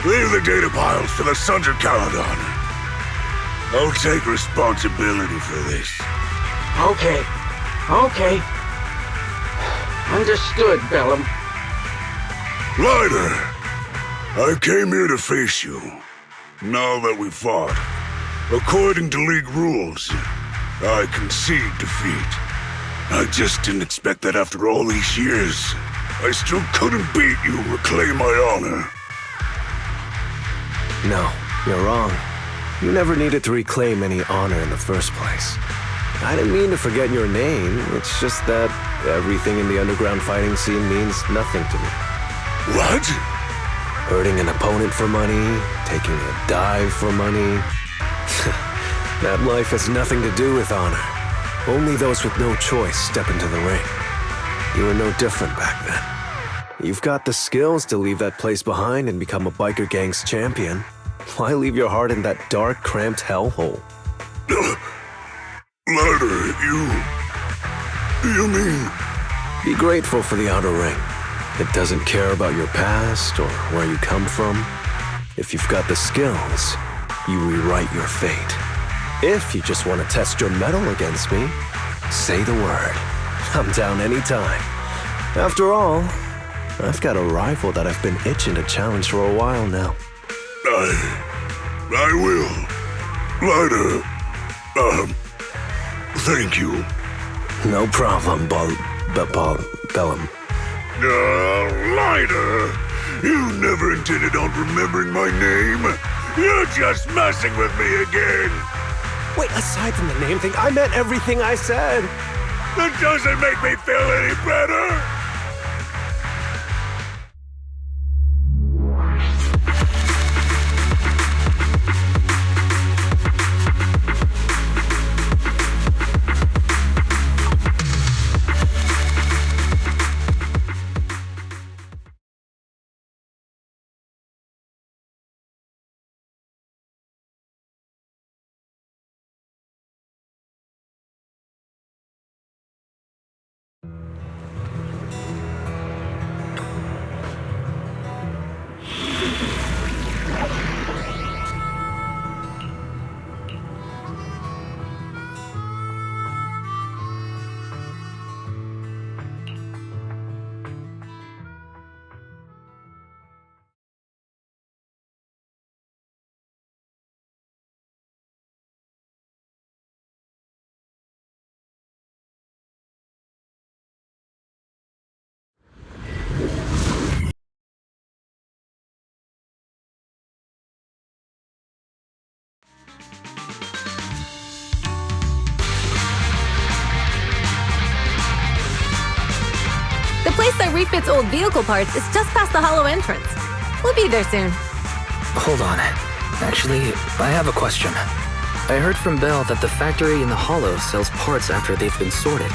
Leave the data piles to the Sons of Caledon. I'll take responsibility for this. Okay. Understood, Bellum. Lighter, I came here to face you. Now that we fought, according to League rules, I concede defeat. I just didn't expect that after all these years, I still couldn't beat you or claim my honor. No, you're wrong. You never needed to reclaim any honor in the first place. I didn't mean to forget your name, it's just that everything in the underground fighting scene means nothing to me. What? Hurting an opponent for money, taking a dive for money. That life has nothing to do with honor. Only those with no choice step into the ring. You were no different back then. You've got the skills to leave that place behind and become a biker gang's champion. Why leave your heart in that dark, cramped hellhole? Lighter, you mean... Be grateful for the outer ring. It doesn't care about your past or where you come from. If you've got the skills, you rewrite your fate. If you just want to test your mettle against me, say the word. I'm down anytime. After all, I've got a rival that I've been itching to challenge for a while now. I will. Lighter, thank you. No problem, Bellum. Lighter! You never intended on remembering my name. You're just messing with me again. Wait, aside from the name thing, I meant everything I said. That doesn't make me feel any better. The place that refits old vehicle parts is just past the hollow entrance. We'll be there soon. Hold on. Actually, I have a question. I heard from Belle that the factory in the hollow sells parts after they've been sorted.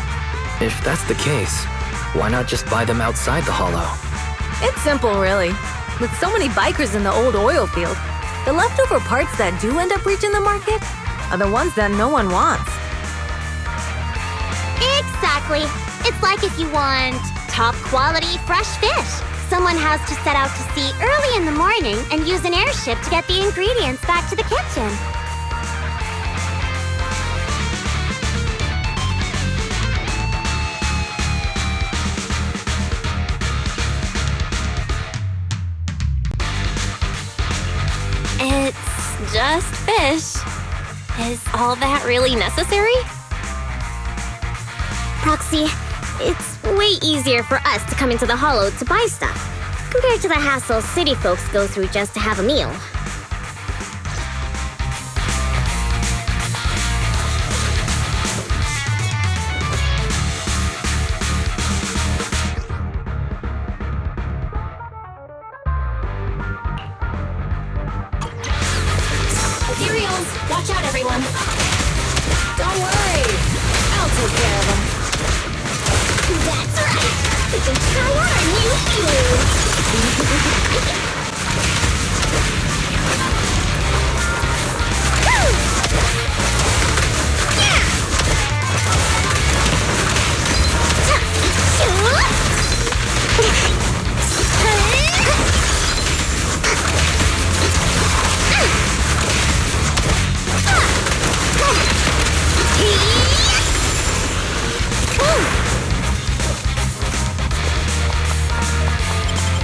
If that's the case, why not just buy them outside the hollow? It's simple, really. With so many bikers in the old oil field, the leftover parts that do end up reaching the market are the ones that no one wants. Exactly. It's like if you want top quality fresh fish. someone has to set out to sea early in the morning and use an airship to get the ingredients back to the kitchen. It's just fish. Is all that really necessary? Proxy, it's way easier for us to come into the Hollow to buy stuff, compared to the hassle city folks go through just to have a meal. Ethereals, watch out, everyone. Don't worry. I'll take care of them. That's right! We can try out our new fuel!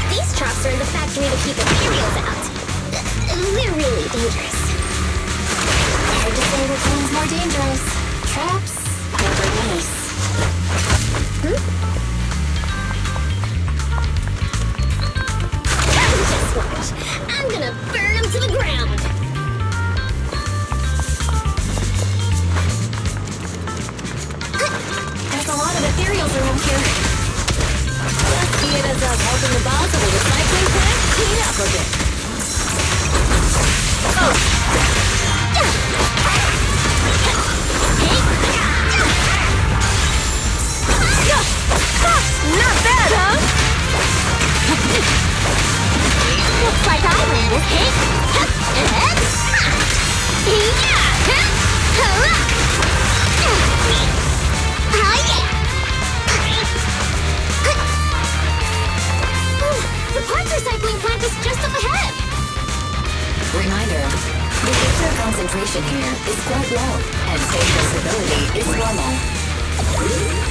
These traps are in the factory to keep Imperials out. They're really dangerous. Hard to say which one's more dangerous. Traps or Bernice? Just watch. I'm gonna burn them to the ground. There's a lot of ethereals around here. Let's see it as us helping the boss of the recycling plant clean up a bit. Not bad, huh? Looks like I win this cake. The parts recycling plant is just up ahead. Reminder, the ether concentration here is quite low, and safe visibility is normal.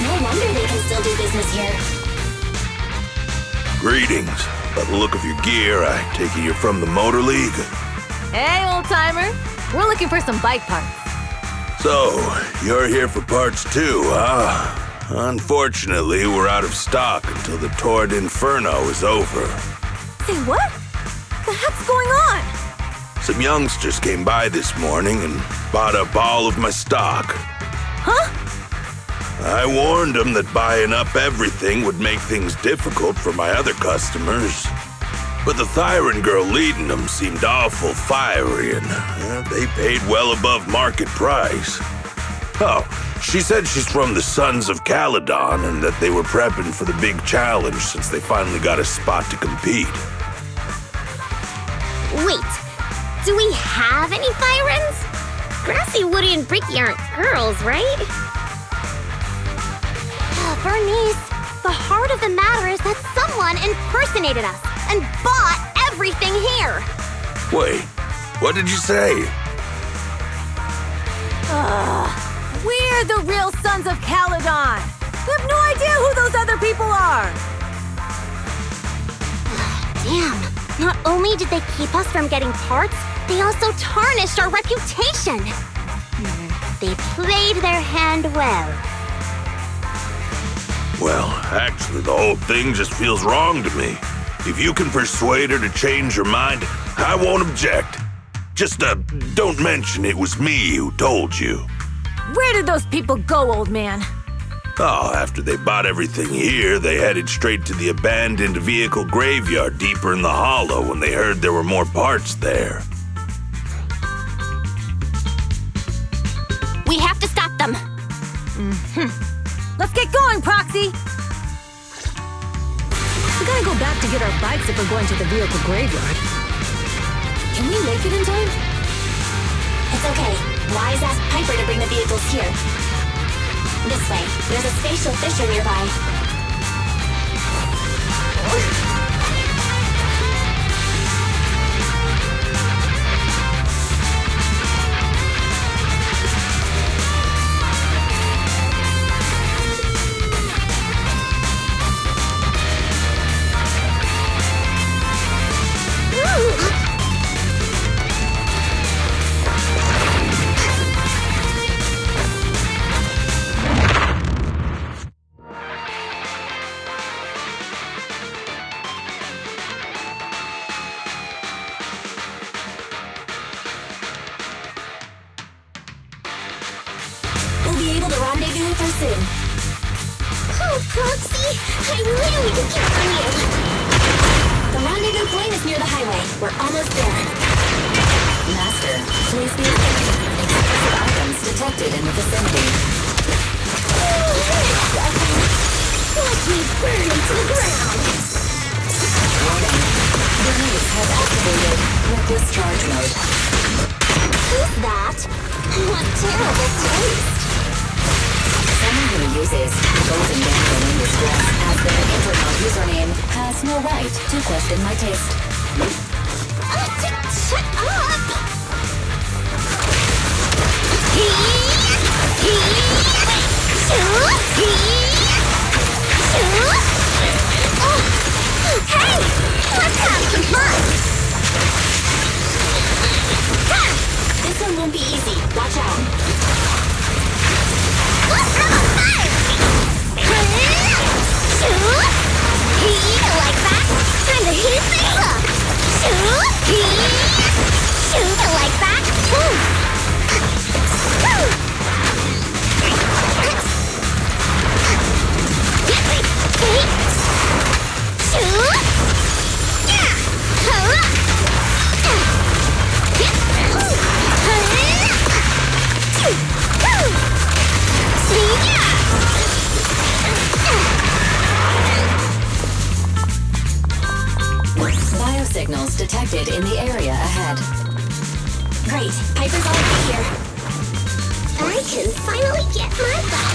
No wonder they can still do business here. Greetings. By the look of your gear, I take it you're from the Motor League. Hey, old timer. We're looking for some bike parts. So, you're here for parts too, huh? Unfortunately, we're out of stock until the Torrid Inferno is over. Say what? The heck's going on? Some youngsters came by this morning and bought up all of my stock. Huh? I warned them that buying up everything would make things difficult for my other customers. But the Thyron girl leading them seemed awful fiery, and they paid well above market price. Oh, she said she's from the Sons of Caledon and that they were prepping for the big challenge since they finally got a spot to compete. Wait, do we have any Thyrans? Grassy, Woody, and Bricky aren't girls, right? Bernice, the heart of the matter is that someone impersonated us and bought everything here. Wait, what did you say? We're the real Sons of Caledon. We have no idea who those other people are. Damn, not only did they keep us from getting parts, they also tarnished our reputation. They played their hand well. Well, actually, the whole thing just feels wrong to me. If you can persuade her to change her mind, I won't object. Just, don't mention it was me who told you. Where did those people go, old man? Oh, after they bought everything here, they headed straight to the abandoned vehicle graveyard deeper in the Hollow when they heard there were more parts there. We have to stop them. Let's get going, Proxy! We gotta go back to get our bikes if we're going to the vehicle graveyard. Can we make it in time? It's okay. Wise asked Piper to bring the vehicles here. This way. There's a spatial fissure nearby. be able to rendezvous with her soon. Oh, Proxy, I knew we could count on you. The rendezvous point is near the highway. We're almost there. Master, please be aware. Explosive items detected in the vicinity. Let me burn into the ground. Warning. Bernice has activated reckless charge mode. Who's that? What terrible taste. Someone who uses Golden Dangle in Distress as their internet username has no right to question my taste. Shut up! Hey! Let's have some fun! This one won't be easy. Watch out. Let's have a fight! Like that? Time to heat things up! Like that? Biosignals detected in the area ahead. Great, Piper's already here. I can finally get my back.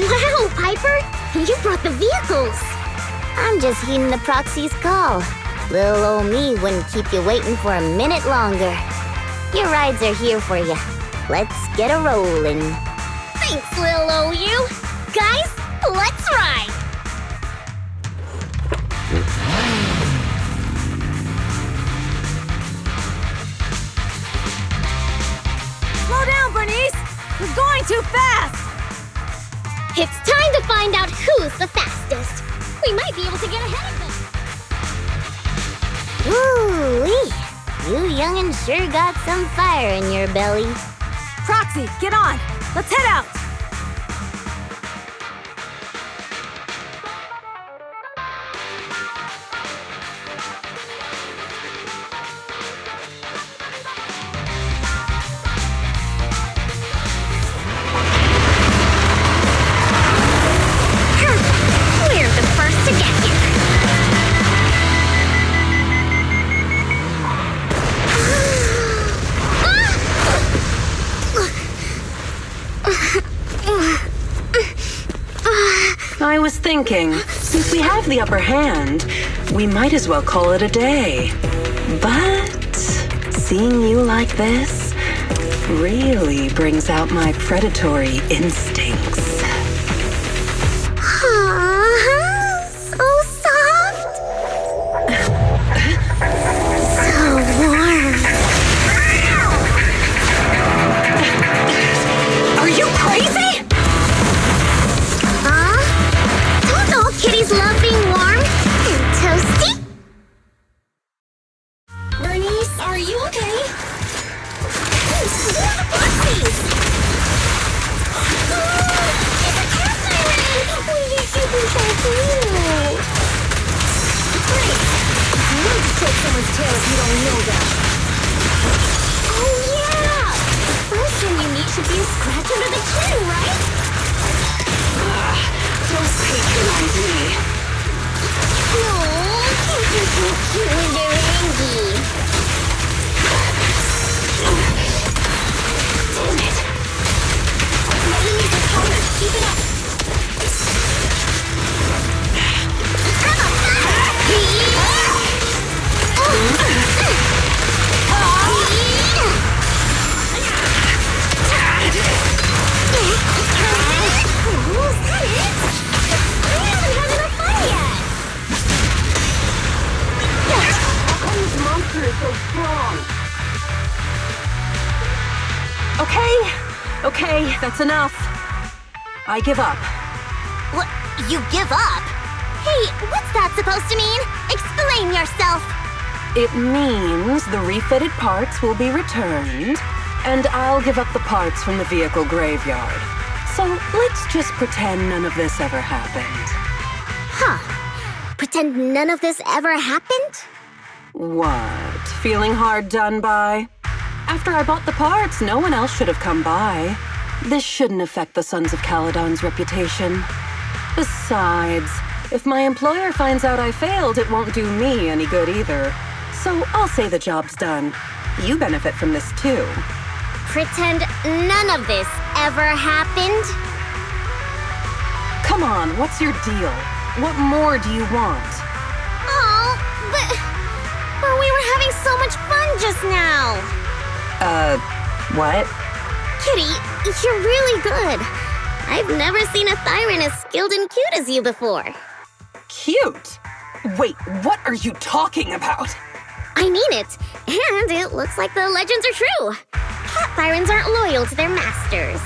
Wow, Piper! You brought the vehicles! I'm just heeding the proxy's call. Little old me wouldn't keep you waiting for a minute longer. Your rides are here for you. Let's get a rollin'. Thanks, little old you. Guys, let's ride! Slow down, Bernice! You're going too fast! It's time to find out who's the fastest. We might be able to get ahead of them. Ooh-wee. You young'uns sure got some fire in your belly. Proxy, get on! Let's head out! We're the first to get here. I was thinking, since we have the upper hand, we might as well call it a day. But seeing you like this really brings out my predatory instincts. Aww, so soft. So warm. Are you crazy? Don't all kitties love being warm and toasty? Bernice, are you okay? Where are the boxes? It's a cast iron! You can so cool! Great! It's rude to choke someone's tail if you don't know that. Oh yeah! The first thing you need should be a scratch under the chin, right? Don't patronize me. No, can't be so cute when they're angry. Damn it. My enemies are covered. Keep it up. Okay, that's enough. I give up. What? You give up? Hey, what's that supposed to mean? Explain yourself. It means the refitted parts will be returned, and I'll give up the parts from the vehicle graveyard. So let's just pretend none of this ever happened. Huh. Pretend none of this ever happened? What? Feeling hard done by? After I bought the parts, no one else should have come by. This shouldn't affect the Sons of Caledon's reputation. Besides, if my employer finds out I failed, it won't do me any good either. So I'll say the job's done. You benefit from this too. Pretend none of this ever happened? Come on, what's your deal? What more do you want? Oh, but we were having so much fun just now. What? Kitty, you're really good. I've never seen a Thyran as skilled and cute as you before. Cute? Wait, what are you talking about? I mean it, and it looks like the legends are true. Cat Thyrans aren't loyal to their masters.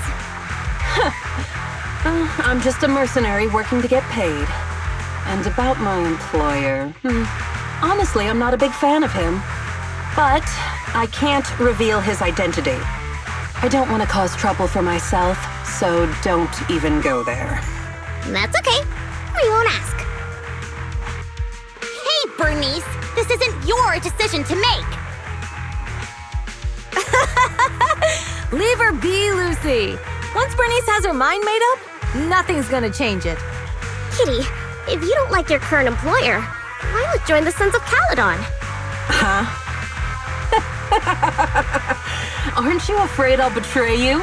I'm just a mercenary working to get paid. And about my employer, honestly, I'm not a big fan of him. But I can't reveal his identity. I don't want to cause trouble for myself, so don't even go there. That's okay. We won't ask. Hey, Bernice, this isn't your decision to make. Leave her be, Lucy. Once Bernice has her mind made up, nothing's gonna change it. Kitty, if you don't like your current employer, why not join the Sons of Caledon? Huh? Aren't you afraid I'll betray you?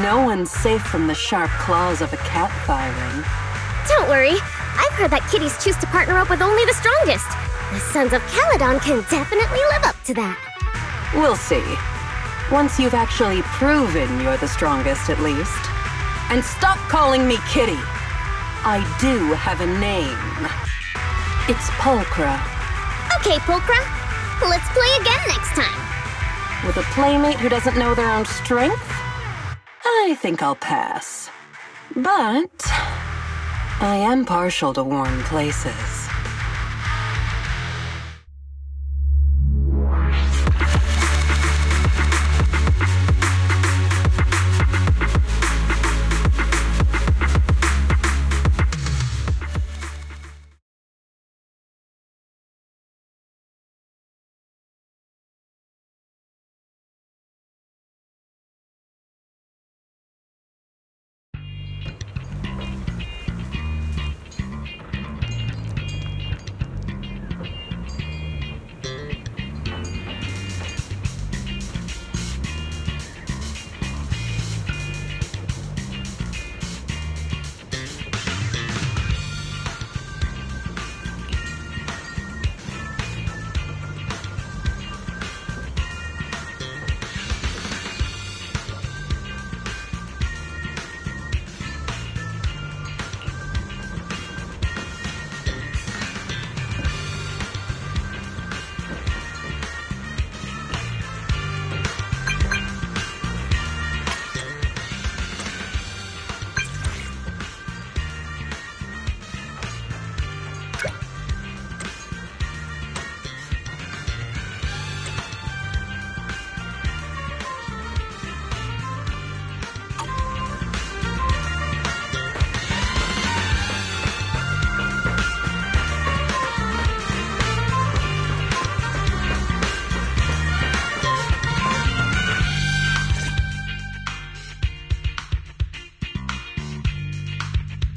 No one's safe from the sharp claws of a cat Thyran. Don't worry. I've heard that kitties choose to partner up with only the strongest. The Sons of Caledon can definitely live up to that. We'll see. Once you've actually proven you're the strongest, at least. And stop calling me Kitty. I do have a name. It's Pulchra. Okay, Pulchra. Let's play again next time. With a playmate who doesn't know their own strength? I think I'll pass. But I am partial to worn places.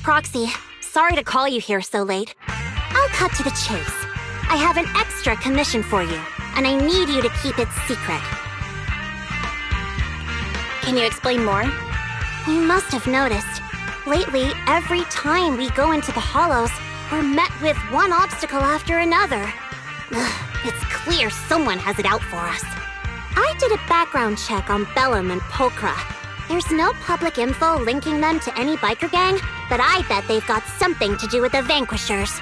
Proxy, sorry to call you here so late. I'll cut to the chase. I have an extra commission for you, and I need you to keep it secret. Can you explain more? You must have noticed. Lately, every time we go into the Hollows, we're met with one obstacle after another. Ugh, it's clear someone has it out for us. I did a background check on Bellum and Pulchra. There's no public info linking them to any biker gang, but I bet they've got something to do with the Vanquishers.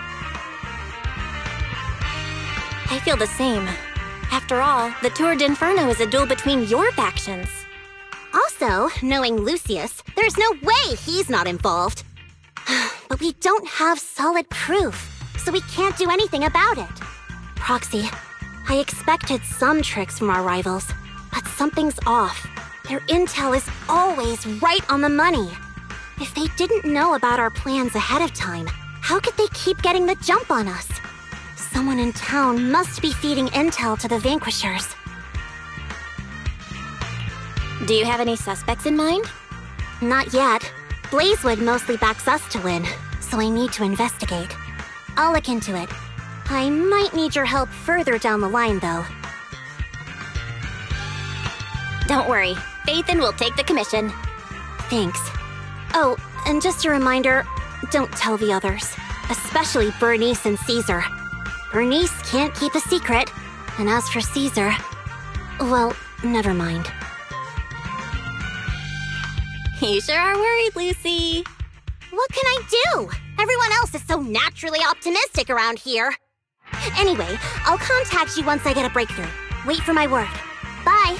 I feel the same. After all, the Tour d'Inferno is a duel between your factions. Also, knowing Lucius, there's no way he's not involved. But we don't have solid proof, so we can't do anything about it. Proxy, I expected some tricks from our rivals, but something's off. Their intel is always right on the money. If they didn't know about our plans ahead of time, how could they keep getting the jump on us? Someone in town must be feeding intel to the Vanquishers. Do you have any suspects in mind? Not yet. Blazewood mostly backs us to win, so I need to investigate. I'll look into it. I might need your help further down the line, though. Don't worry. Phaethon will take the commission. Thanks. Oh, and just a reminder, don't tell the others. Especially Bernice and Caesar. Bernice can't keep a secret. And as for Caesar... well, never mind. You sure are worried, Lucy. What can I do? Everyone else is so naturally optimistic around here. Anyway, I'll contact you once I get a breakthrough. Wait for my word. Bye.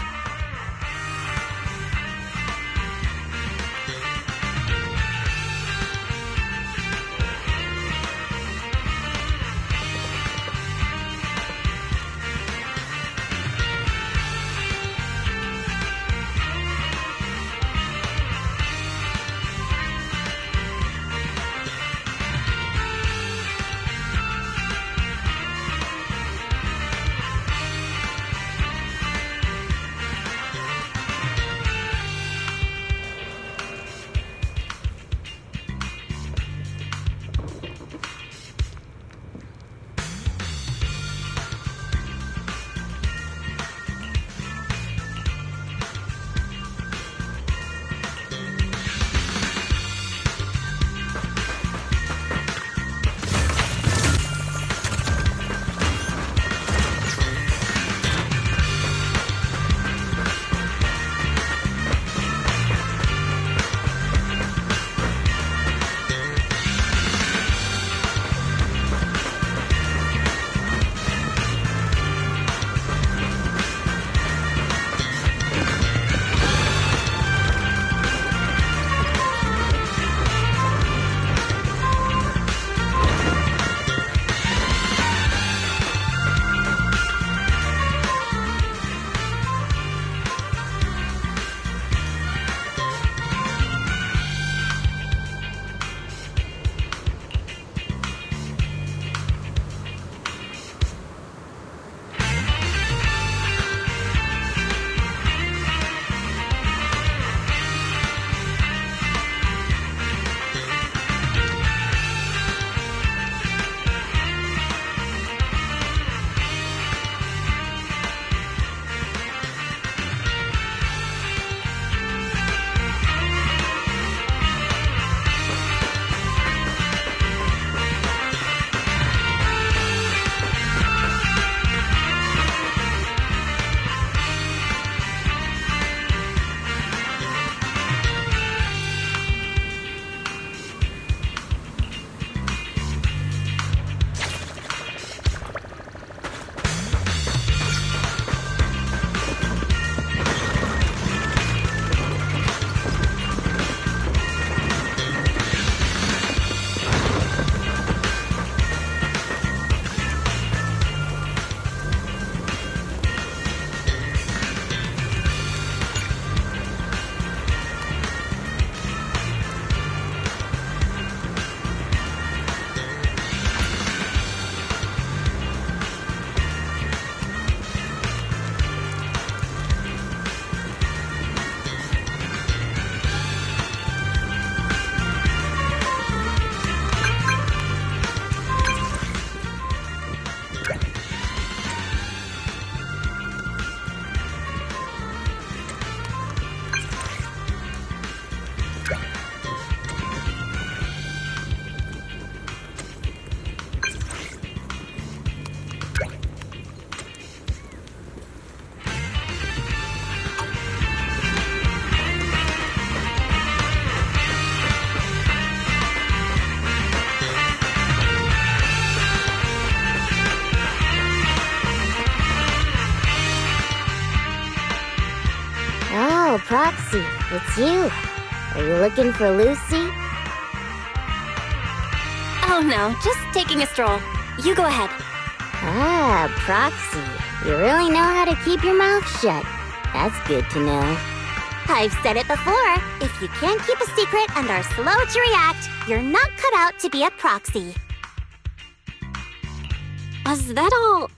Oh, Proxy, it's you. Are you looking for Lucy? Oh no, just taking a stroll. You go ahead. Ah, Proxy. You really know how to keep your mouth shut. That's good to know. I've said it before. If you can't keep a secret and are slow to react, you're not cut out to be a proxy. Was that all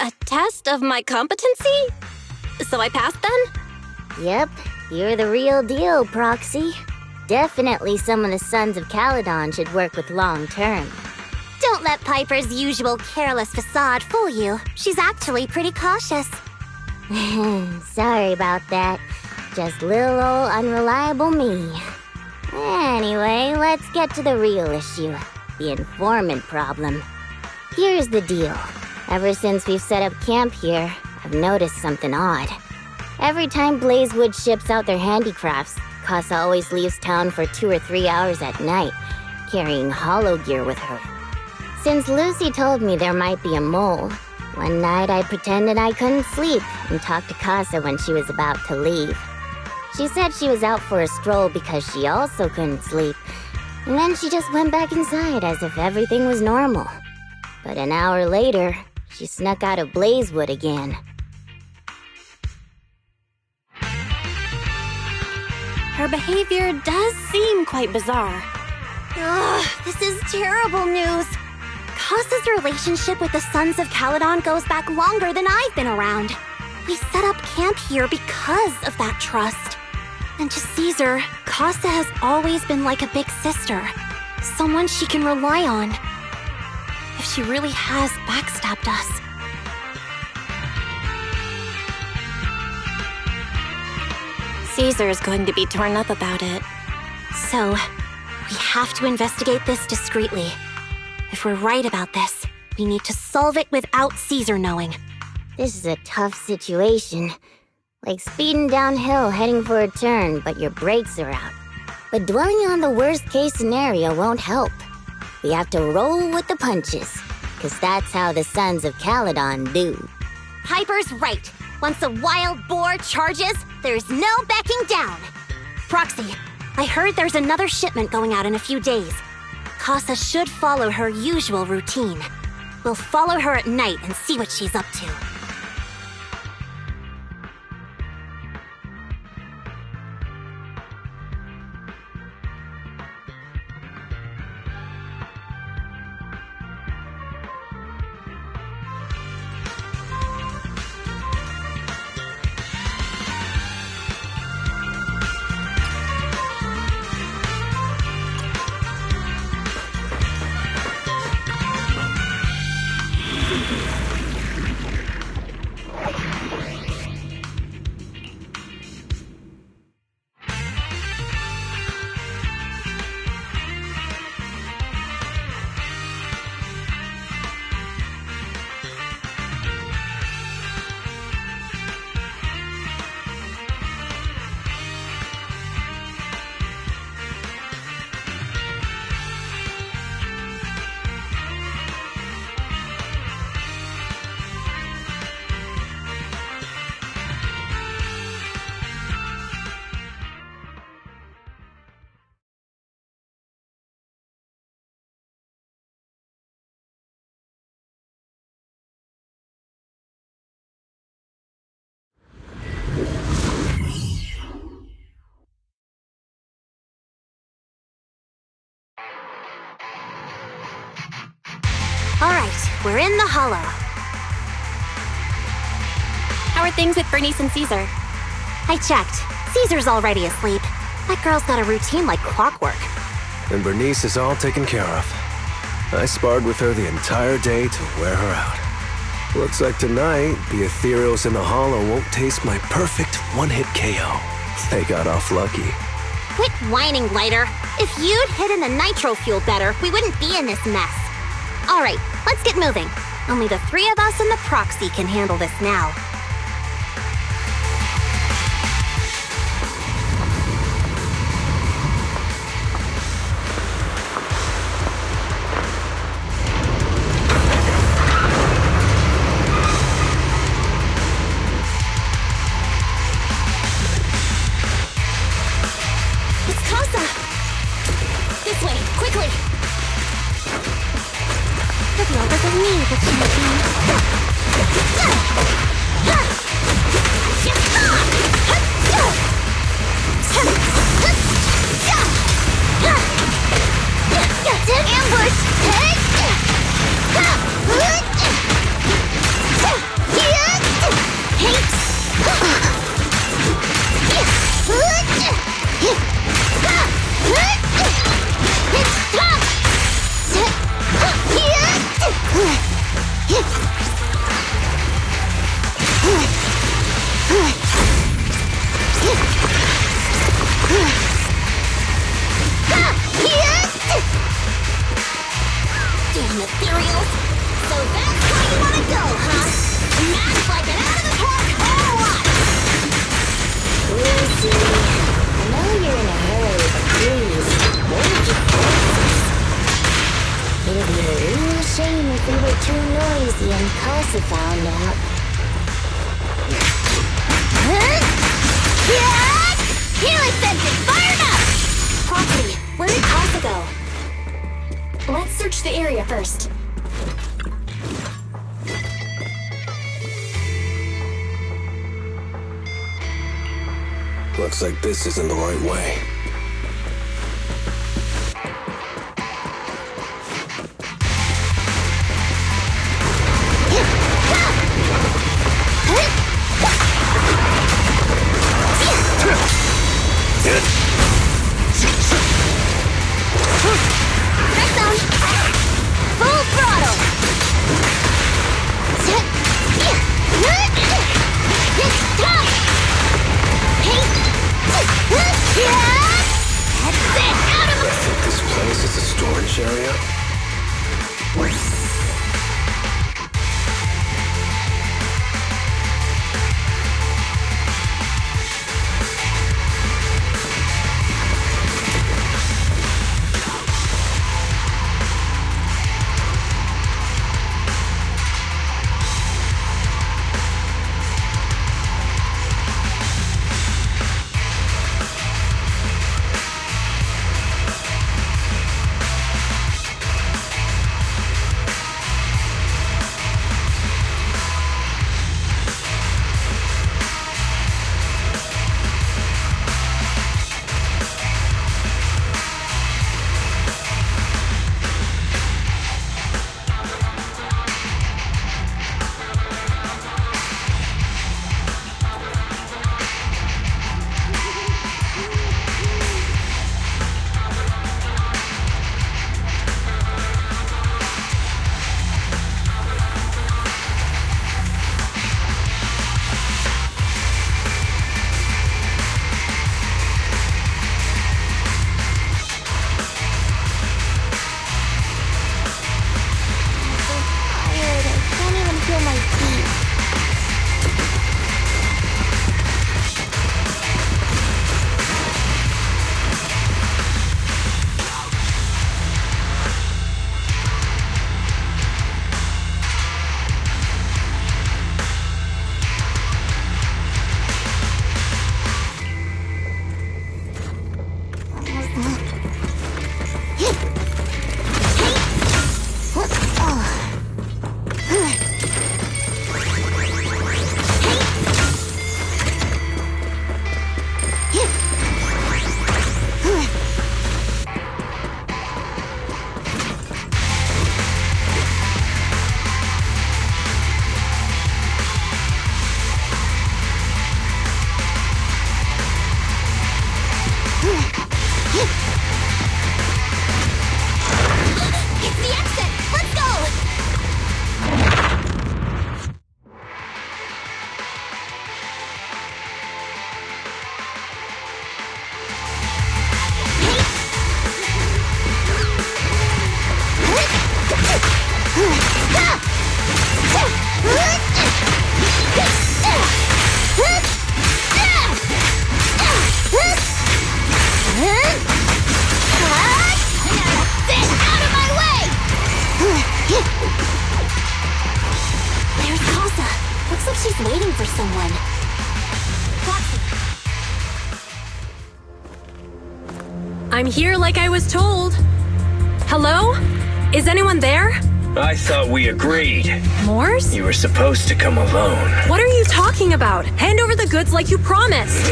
a test of my competency? So I passed then? Yep, you're the real deal, Proxy. Definitely some of the Sons of Caledon should work with long term. Don't let Piper's usual careless facade fool you. She's actually pretty cautious. Sorry about that. Just little old unreliable me. Anyway, let's get to the real issue. The informant problem. Here's the deal. Ever since we've set up camp here, I've noticed something odd. Every time Blazewood ships out their handicrafts, Casa always leaves town for 2 or 3 hours at night, carrying hollow gear with her. Since Lucy told me there might be a mole, one night I pretended I couldn't sleep and talked to Casa when she was about to leave. She said she was out for a stroll because she also couldn't sleep, and then she just went back inside as if everything was normal. But an hour later, she snuck out of Blazewood again. Her behavior does seem quite bizarre. Ugh, this is terrible news. Casa's relationship with the Sons of Caledon goes back longer than I've been around. We set up camp here because of that trust. And to Caesar, Casa has always been like a big sister. Someone she can rely on. If she really has backstabbed us. Caesar's going to be torn up about it. So, we have to investigate this discreetly. If we're right about this, we need to solve it without Caesar knowing. This is a tough situation. Like speeding downhill heading for a turn, but your brakes are out. But dwelling on the worst-case scenario won't help. We have to roll with the punches, because that's how the Sons of Caledon do. Piper's right. Once a wild boar charges, there's no backing down. Proxy, I heard there's another shipment going out in a few days. Casa should follow her usual routine. We'll follow her at night and see what she's up to. All right, we're in the hollow. How are things with Bernice and Caesar? I checked. Caesar's already asleep. That girl's got a routine like clockwork. And Bernice is all taken care of. I sparred with her the entire day to wear her out. Looks like tonight, the ethereals in the hollow won't taste my perfect one-hit KO. They got off lucky. Quit whining, Lighter. If you'd hidden the nitro fuel better, we wouldn't be in this mess. All right, let's get moving. Only the 3 of us and the proxy can handle this now. Damn ethereals! So that's how you wanna go, huh? Smash like an out of the park or what? Lucy, I know you're in a hurry, but please, hold your horses. It'd be a real shame if we were too noisy and Casa found out. Healing sensing fired up! Proxy, where did Casa go? Let's search the area first. Looks like this isn't the right way. Full throttle! That's it! Out of I think this place is a storage area. I'm here like I was told. Hello? Is anyone there? I thought we agreed. Morse? You were supposed to come alone. What are you talking about? Hand over the goods like you promised.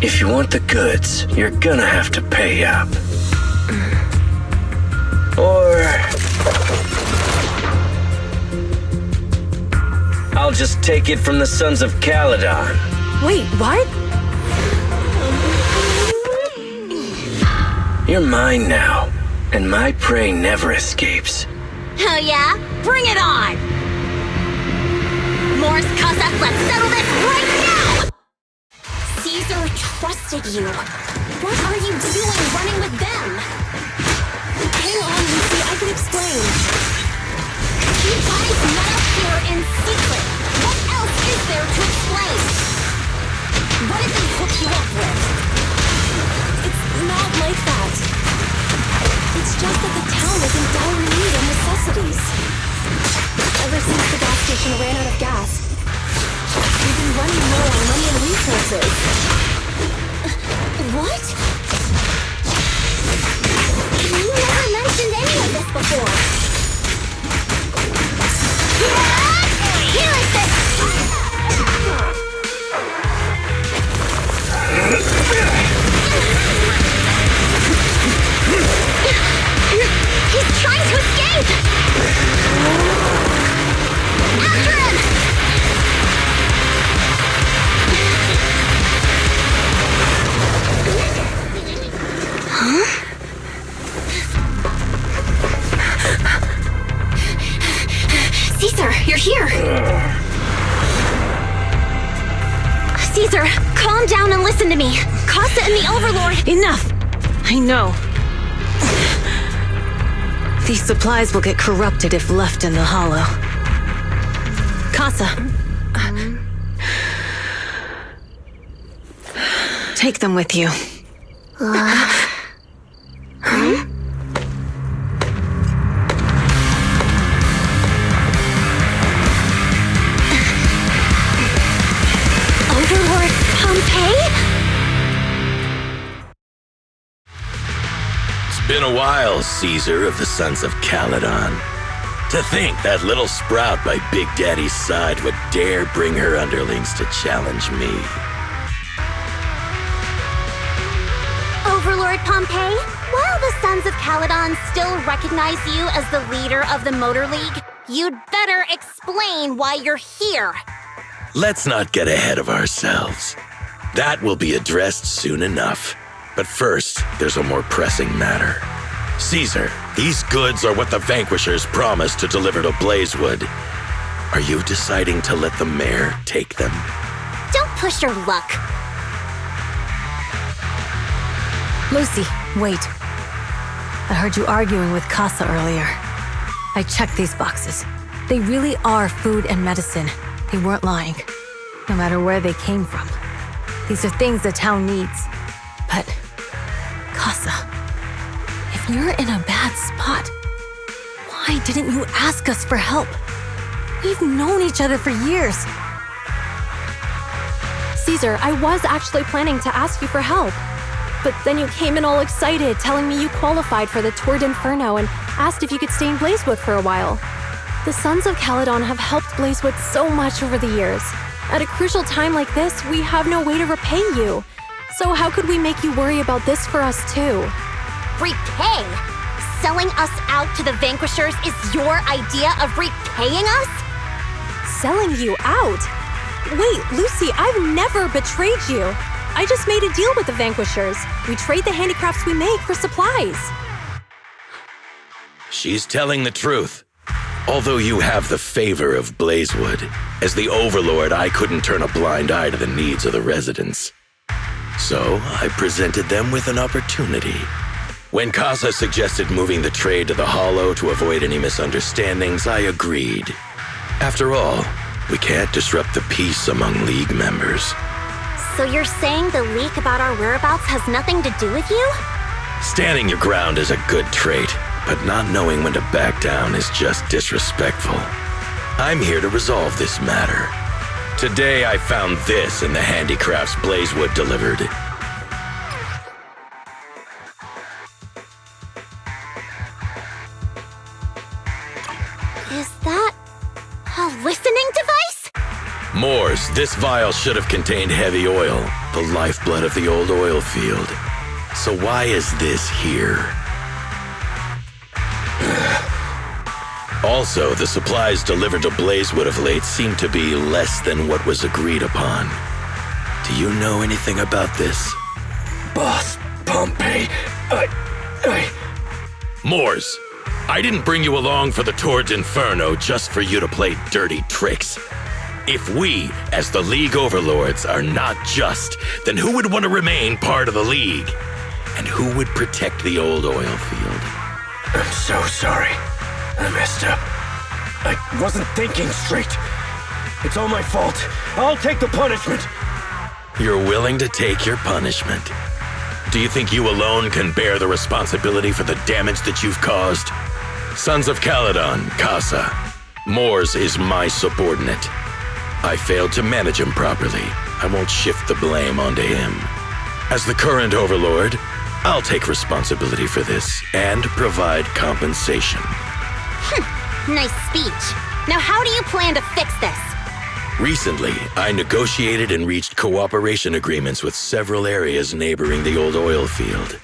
If you want the goods, you're gonna have to pay up. Or I'll just take it from the Sons of Caledon. Wait, what? You're mine now, and my prey never escapes. Oh yeah? Bring it on! Morse, Casa, let's settle this right now! Caesar trusted you. What are you doing running with them? Hang on, Lucy, I can explain. You guys met up here in secret. What else is there to explain? What did they hook you up with? It's not like that. It's just that the town is in dire need of necessities. Ever since the gas station ran out of gas, we've been running low on money and resources. What? You never mentioned any of this before. Here is this! He's trying to escape! After him! Huh? Caesar, you're here! Caesar, calm down and listen to me. Casa and the Overlord... Enough! I know. These supplies will get corrupted if left in the hollow. Casa. Take them with you. Overlord Pompeii? It's been a while, Caesar of the Sons of Caledon. To think that little sprout by Big Daddy's side would dare bring her underlings to challenge me. Overlord Pompeii, while the Sons of Caledon still recognize you as the leader of the Motor League, you'd better explain why you're here. Let's not get ahead of ourselves. That will be addressed soon enough. But first, there's a more pressing matter. Caesar, these goods are what the Vanquishers promised to deliver to Blazewood. Are you deciding to let the mayor take them? Don't push your luck. Lucy, wait. I heard you arguing with Casa earlier. I checked these boxes. They really are food and medicine. They weren't lying, no matter where they came from. These are things the town needs. But, Casa, if you're in a bad spot, why didn't you ask us for help? We've known each other for years. Caesar, I was actually planning to ask you for help. But then you came in all excited, telling me you qualified for the Tour d'Inferno and asked if you could stay in Blazewood for a while. The Sons of Caledon have helped Blazewood so much over the years. At a crucial time like this, we have no way to repay you. So how could we make you worry about this for us too? Repay? Selling us out to the Vanquishers is your idea of repaying us? Selling you out? Wait, Lucy, I've never betrayed you. I just made a deal with the Vanquishers. We trade the handicrafts we make for supplies. She's telling the truth. Although you have the favor of Blazewood, as the Overlord, I couldn't turn a blind eye to the needs of the residents. So I presented them with an opportunity. When Casa suggested moving the trade to the Hollow to avoid any misunderstandings, I agreed. After all, we can't disrupt the peace among League members. So you're saying the leak about our whereabouts has nothing to do with you? Standing your ground is a good trait, but not knowing when to back down is just disrespectful. I'm here to resolve this matter. Today I found this in the handicrafts Blazewood delivered. Moors, this vial should have contained heavy oil, the lifeblood of the old oil field. So why is this here? Also, the supplies delivered to Blazewood of late seem to be less than what was agreed upon. Do you know anything about this? Boss, Pompey, Moors, I didn't bring you along for the Torrid Inferno just for you to play dirty tricks. If we, as the League Overlords, are not just, then who would want to remain part of the League? And who would protect the old oil field? I'm so sorry. I messed up. I wasn't thinking straight. It's all my fault. I'll take the punishment. You're willing to take your punishment. Do you think you alone can bear the responsibility for the damage that you've caused? Sons of Caledon, Casa. Moors is my subordinate. I failed to manage him properly. I won't shift the blame onto him. As the current Overlord, I'll take responsibility for this and provide compensation. Nice speech. Now how do you plan to fix this? Recently, I negotiated and reached cooperation agreements with several areas neighboring the old oil field.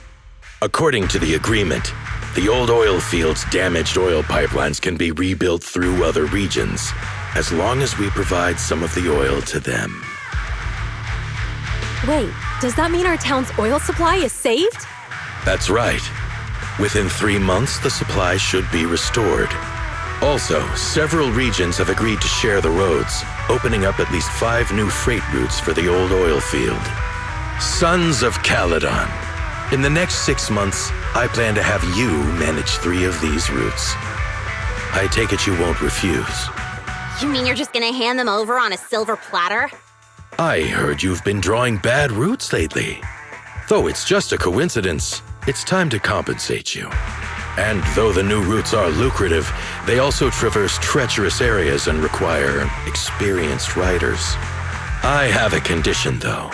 According to the agreement, the old oil field's damaged oil pipelines can be rebuilt through other regions, as long as we provide some of the oil to them. Wait, does that mean our town's oil supply is saved? That's right. Within 3 months, the supply should be restored. Also, several regions have agreed to share the roads, opening up at least 5 new freight routes for the old oil field. Sons of Caledon. In the next 6 months, I plan to have you manage 3 of these routes. I take it you won't refuse. You mean you're just gonna hand them over on a silver platter? I heard you've been drawing bad routes lately. Though it's just a coincidence, it's time to compensate you. And though the new routes are lucrative, they also traverse treacherous areas and require experienced riders. I have a condition, though.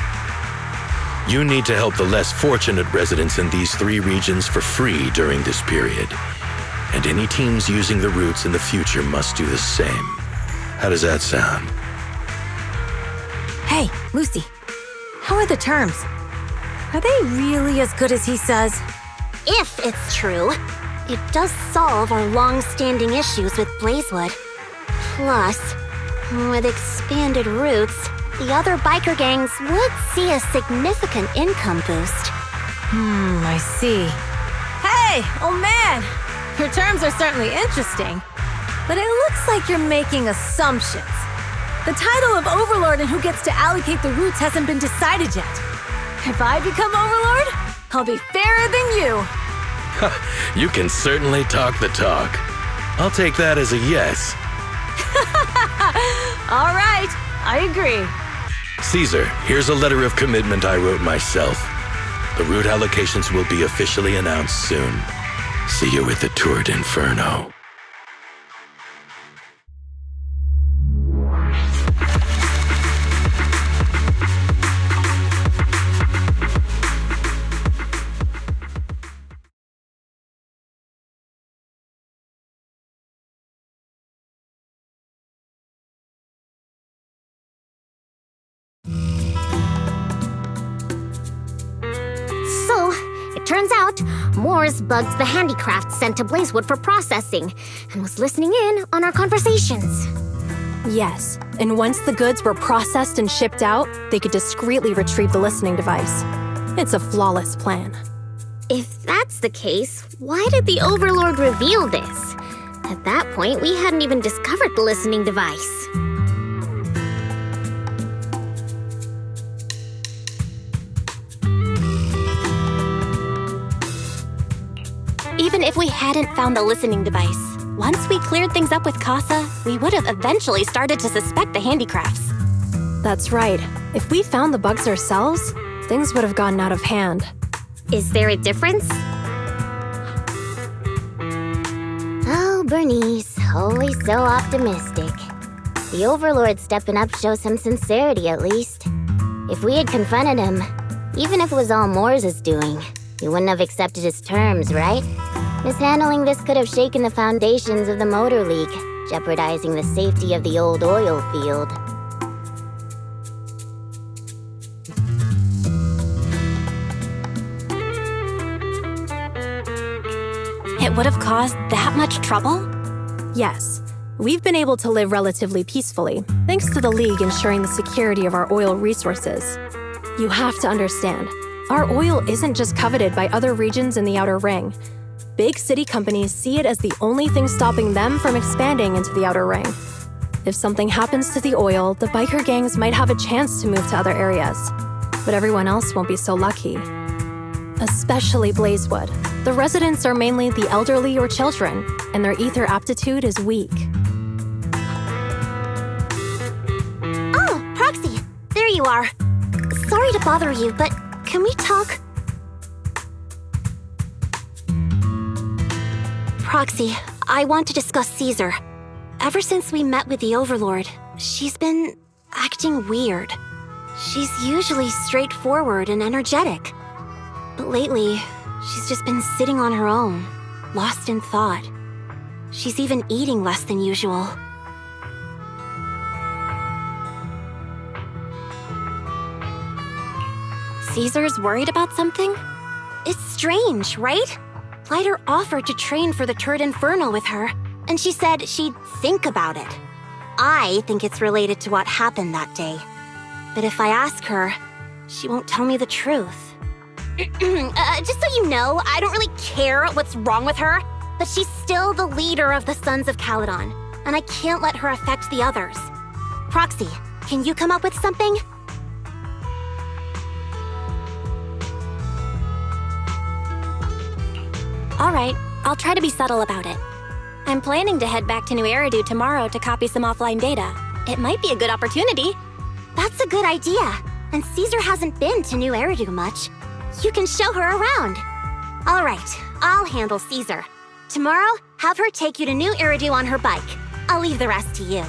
You need to help the less fortunate residents in these 3 regions for free during this period. And any teams using the routes in the future must do the same. How does that sound? Hey, Lucy. How are the terms? Are they really as good as he says? If it's true, it does solve our long-standing issues with Blazewood. Plus, with expanded routes, the other biker gangs would see a significant income boost. I see. Hey, old man! Your terms are certainly interesting, but it looks like you're making assumptions. The title of Overlord and who gets to allocate the routes hasn't been decided yet. If I become Overlord, I'll be fairer than you. You can certainly talk the talk. I'll take that as a yes. All right, I agree. Caesar, here's a letter of commitment I wrote myself. The route allocations will be officially announced soon. See you at the Torrid Inferno. So, it turns out, Moores bugged the handicrafts sent to Blazewood for processing, and was listening in on our conversations. Yes, and once the goods were processed and shipped out, they could discreetly retrieve the listening device. It's a flawless plan. If that's the case, why did the Overlord reveal this? At that point, we hadn't even discovered the listening device. Even if we hadn't found the listening device, once we cleared things up with Casa, we would have eventually started to suspect the handicrafts. That's right. If we found the bugs ourselves, things would have gotten out of hand. Is there a difference? Oh, Bernice, always so optimistic. The Overlord stepping up shows some sincerity, at least. If we had confronted him, even if it was all Moores' doing, he wouldn't have accepted his terms, right? Mishandling this could have shaken the foundations of the Motor League, jeopardizing the safety of the old oil field. It would have caused that much trouble? Yes, we've been able to live relatively peacefully, thanks to the League ensuring the security of our oil resources. You have to understand, our oil isn't just coveted by other regions in the Outer Ring. Big city companies see it as the only thing stopping them from expanding into the Outer Ring. If something happens to the oil, the biker gangs might have a chance to move to other areas. But everyone else won't be so lucky. Especially Blazewood. The residents are mainly the elderly or children, and their ether aptitude is weak. Oh, Proxy, there you are. Sorry to bother you, but can we talk? Proxy, I want to discuss Caesar. Ever since we met with the Overlord, she's been acting weird. She's usually straightforward and energetic. But lately, she's just been sitting on her own, lost in thought. She's even eating less than usual. Caesar's worried about something? It's strange, right? Lighter offered to train for the Turd Inferno with her, and she said she'd think about it. I think it's related to what happened that day. But if I ask her, she won't tell me the truth. Just so you know, I don't really care what's wrong with her, but she's still the leader of the Sons of Caledon, and I can't let her affect the others. Proxy, can you come up with something? All right, I'll try to be subtle about it. I'm planning to head back to New Eridu tomorrow to copy some offline data. It might be a good opportunity. That's a good idea. And Caesar hasn't been to New Eridu much. You can show her around. All right, I'll handle Caesar. Tomorrow, have her take you to New Eridu on her bike. I'll leave the rest to you.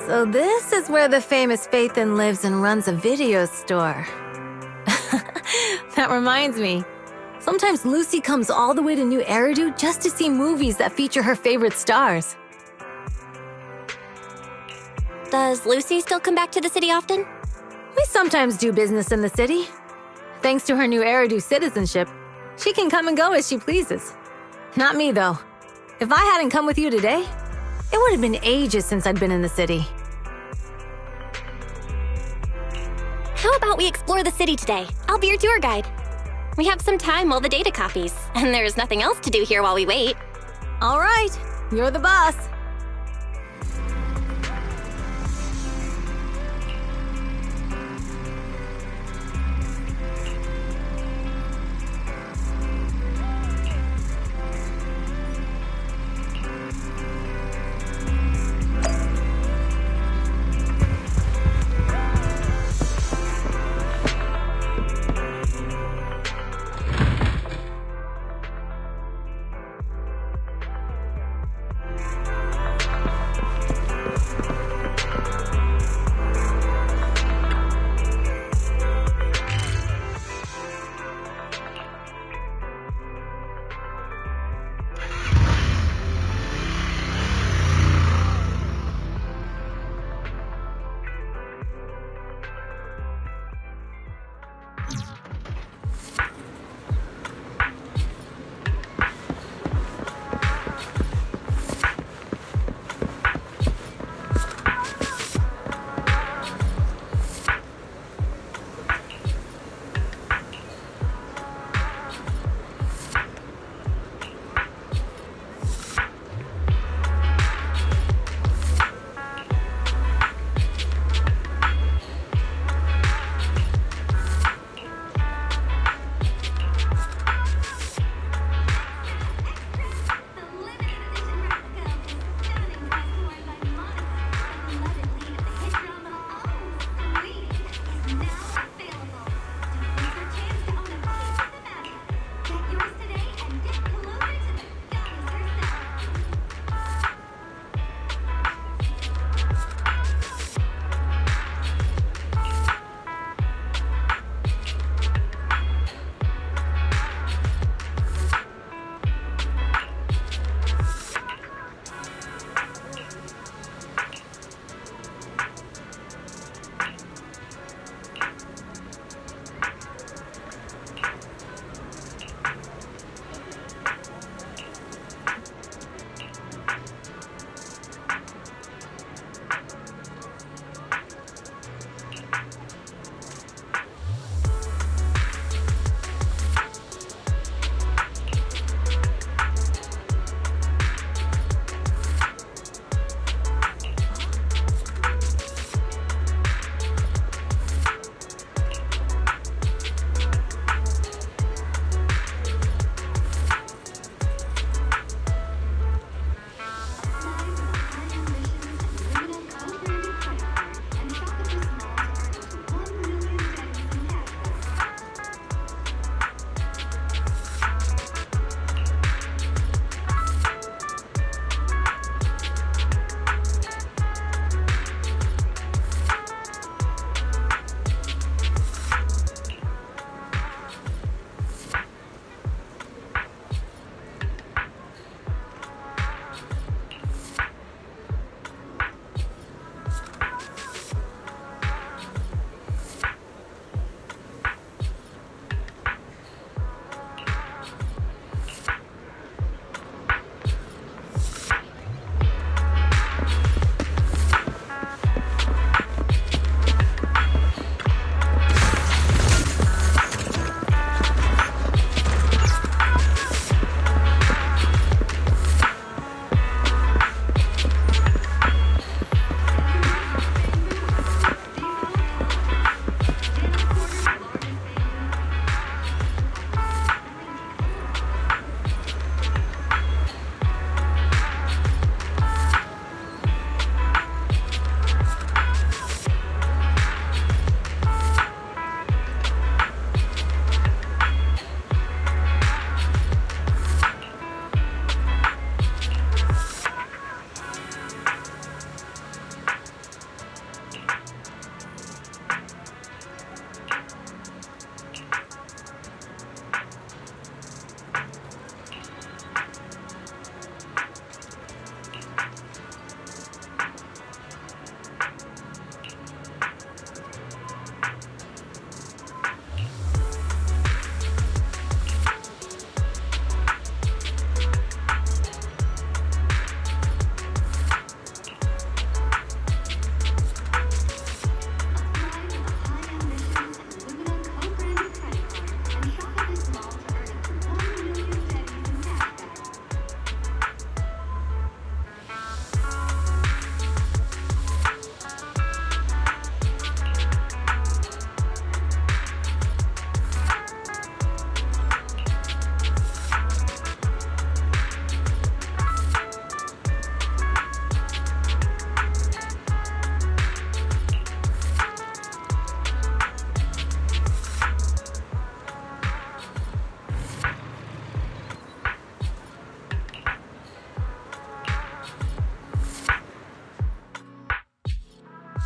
So this is where the famous Phaethon lives and runs a video store. That reminds me. Sometimes Lucy comes all the way to New Eridu just to see movies that feature her favorite stars. Does Lucy still come back to the city often? We sometimes do business in the city. Thanks to her New Eridu citizenship, she can come and go as she pleases. Not me, though. If I hadn't come with you today, it would have been ages since I'd been in the city. How about we explore the city today? I'll be your tour guide. We have some time while the data copies, and there's nothing else to do here while we wait. All right, you're the boss.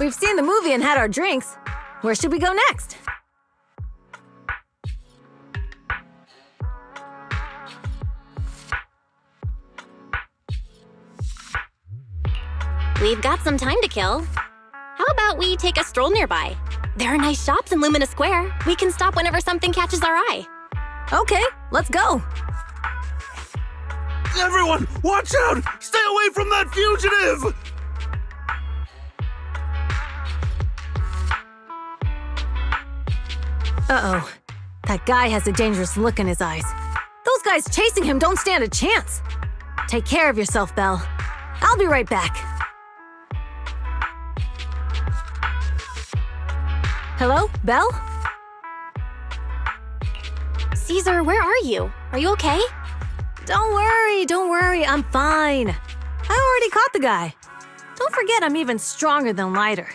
We've seen the movie and had our drinks. Where should we go next? We've got some time to kill. How about we take a stroll nearby? There are nice shops in Lumina Square. We can stop whenever something catches our eye. Okay, let's go. Everyone, watch out! Stay away from that fugitive! Uh-oh. That guy has a dangerous look in his eyes. Those guys chasing him don't stand a chance. Take care of yourself, Belle. I'll be right back. Hello, Belle? Caesar, where are you? Are you okay? Don't worry, I'm fine. I already caught the guy. Don't forget I'm even stronger than Lighter.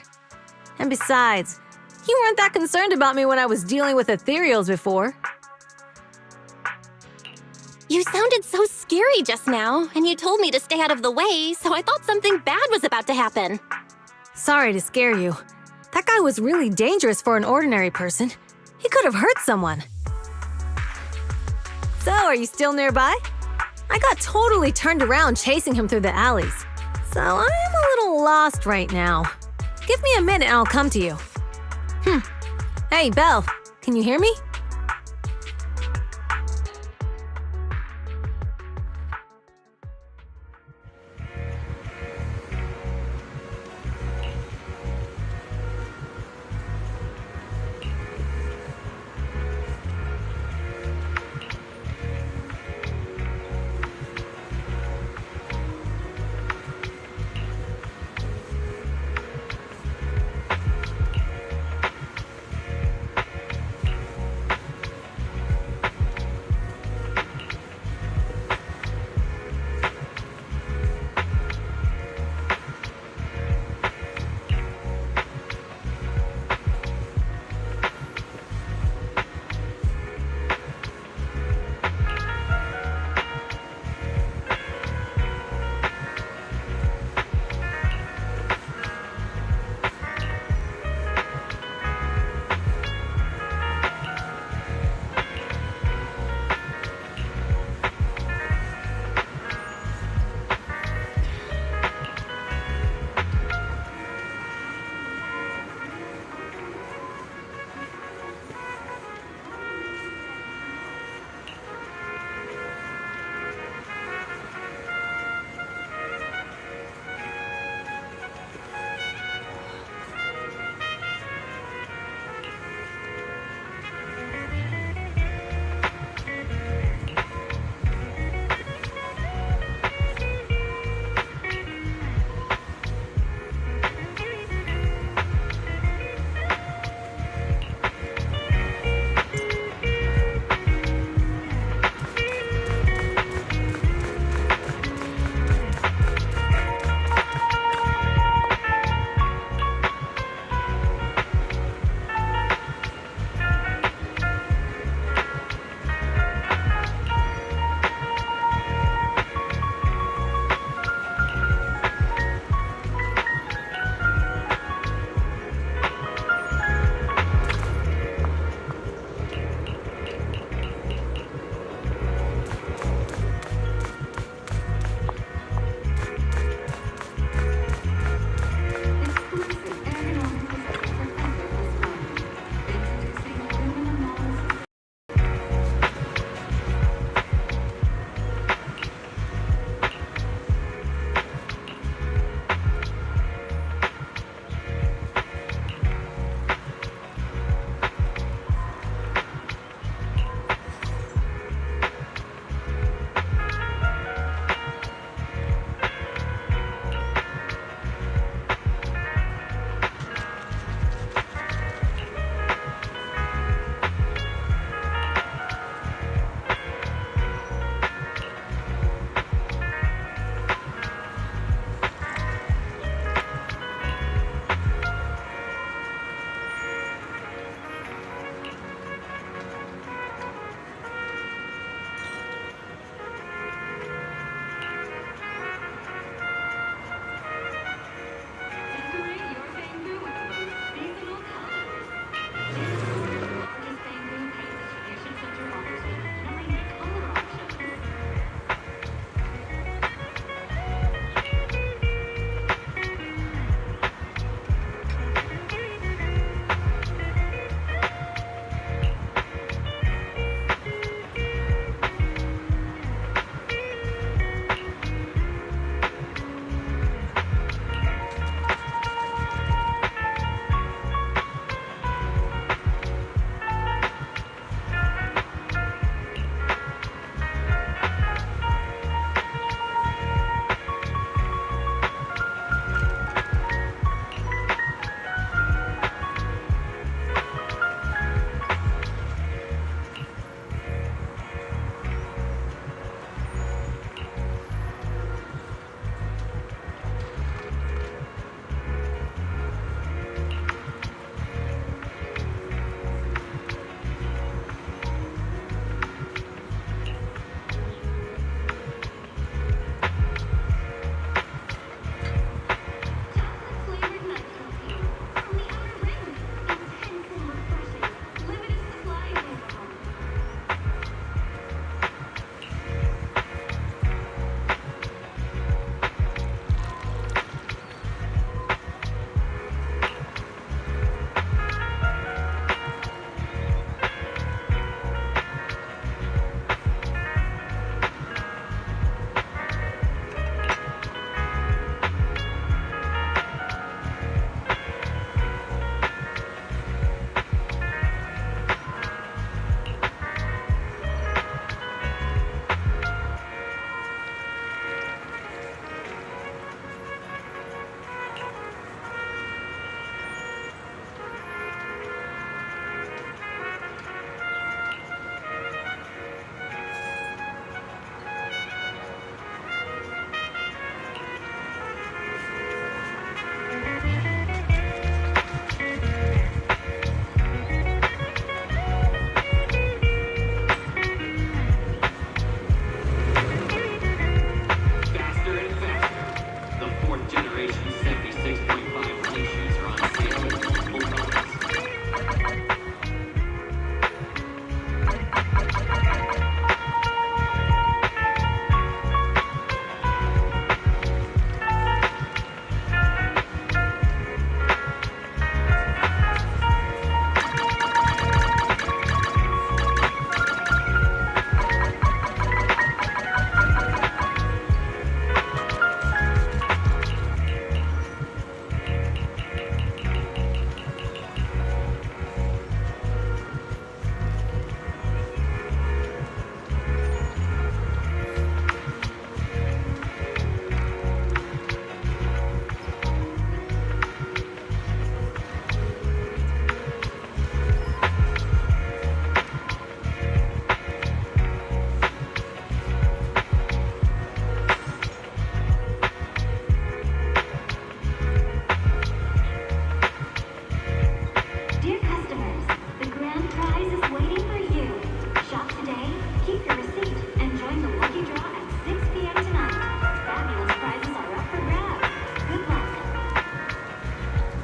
And besides, you weren't that concerned about me when I was dealing with ethereals before. You sounded so scary just now, and you told me to stay out of the way, so I thought something bad was about to happen. Sorry to scare you. That guy was really dangerous for an ordinary person. He could have hurt someone. So, are you still nearby? I got totally turned around chasing him through the alleys. So, I'm a little lost right now. Give me a minute and I'll come to you. Hey, Belle, can you hear me?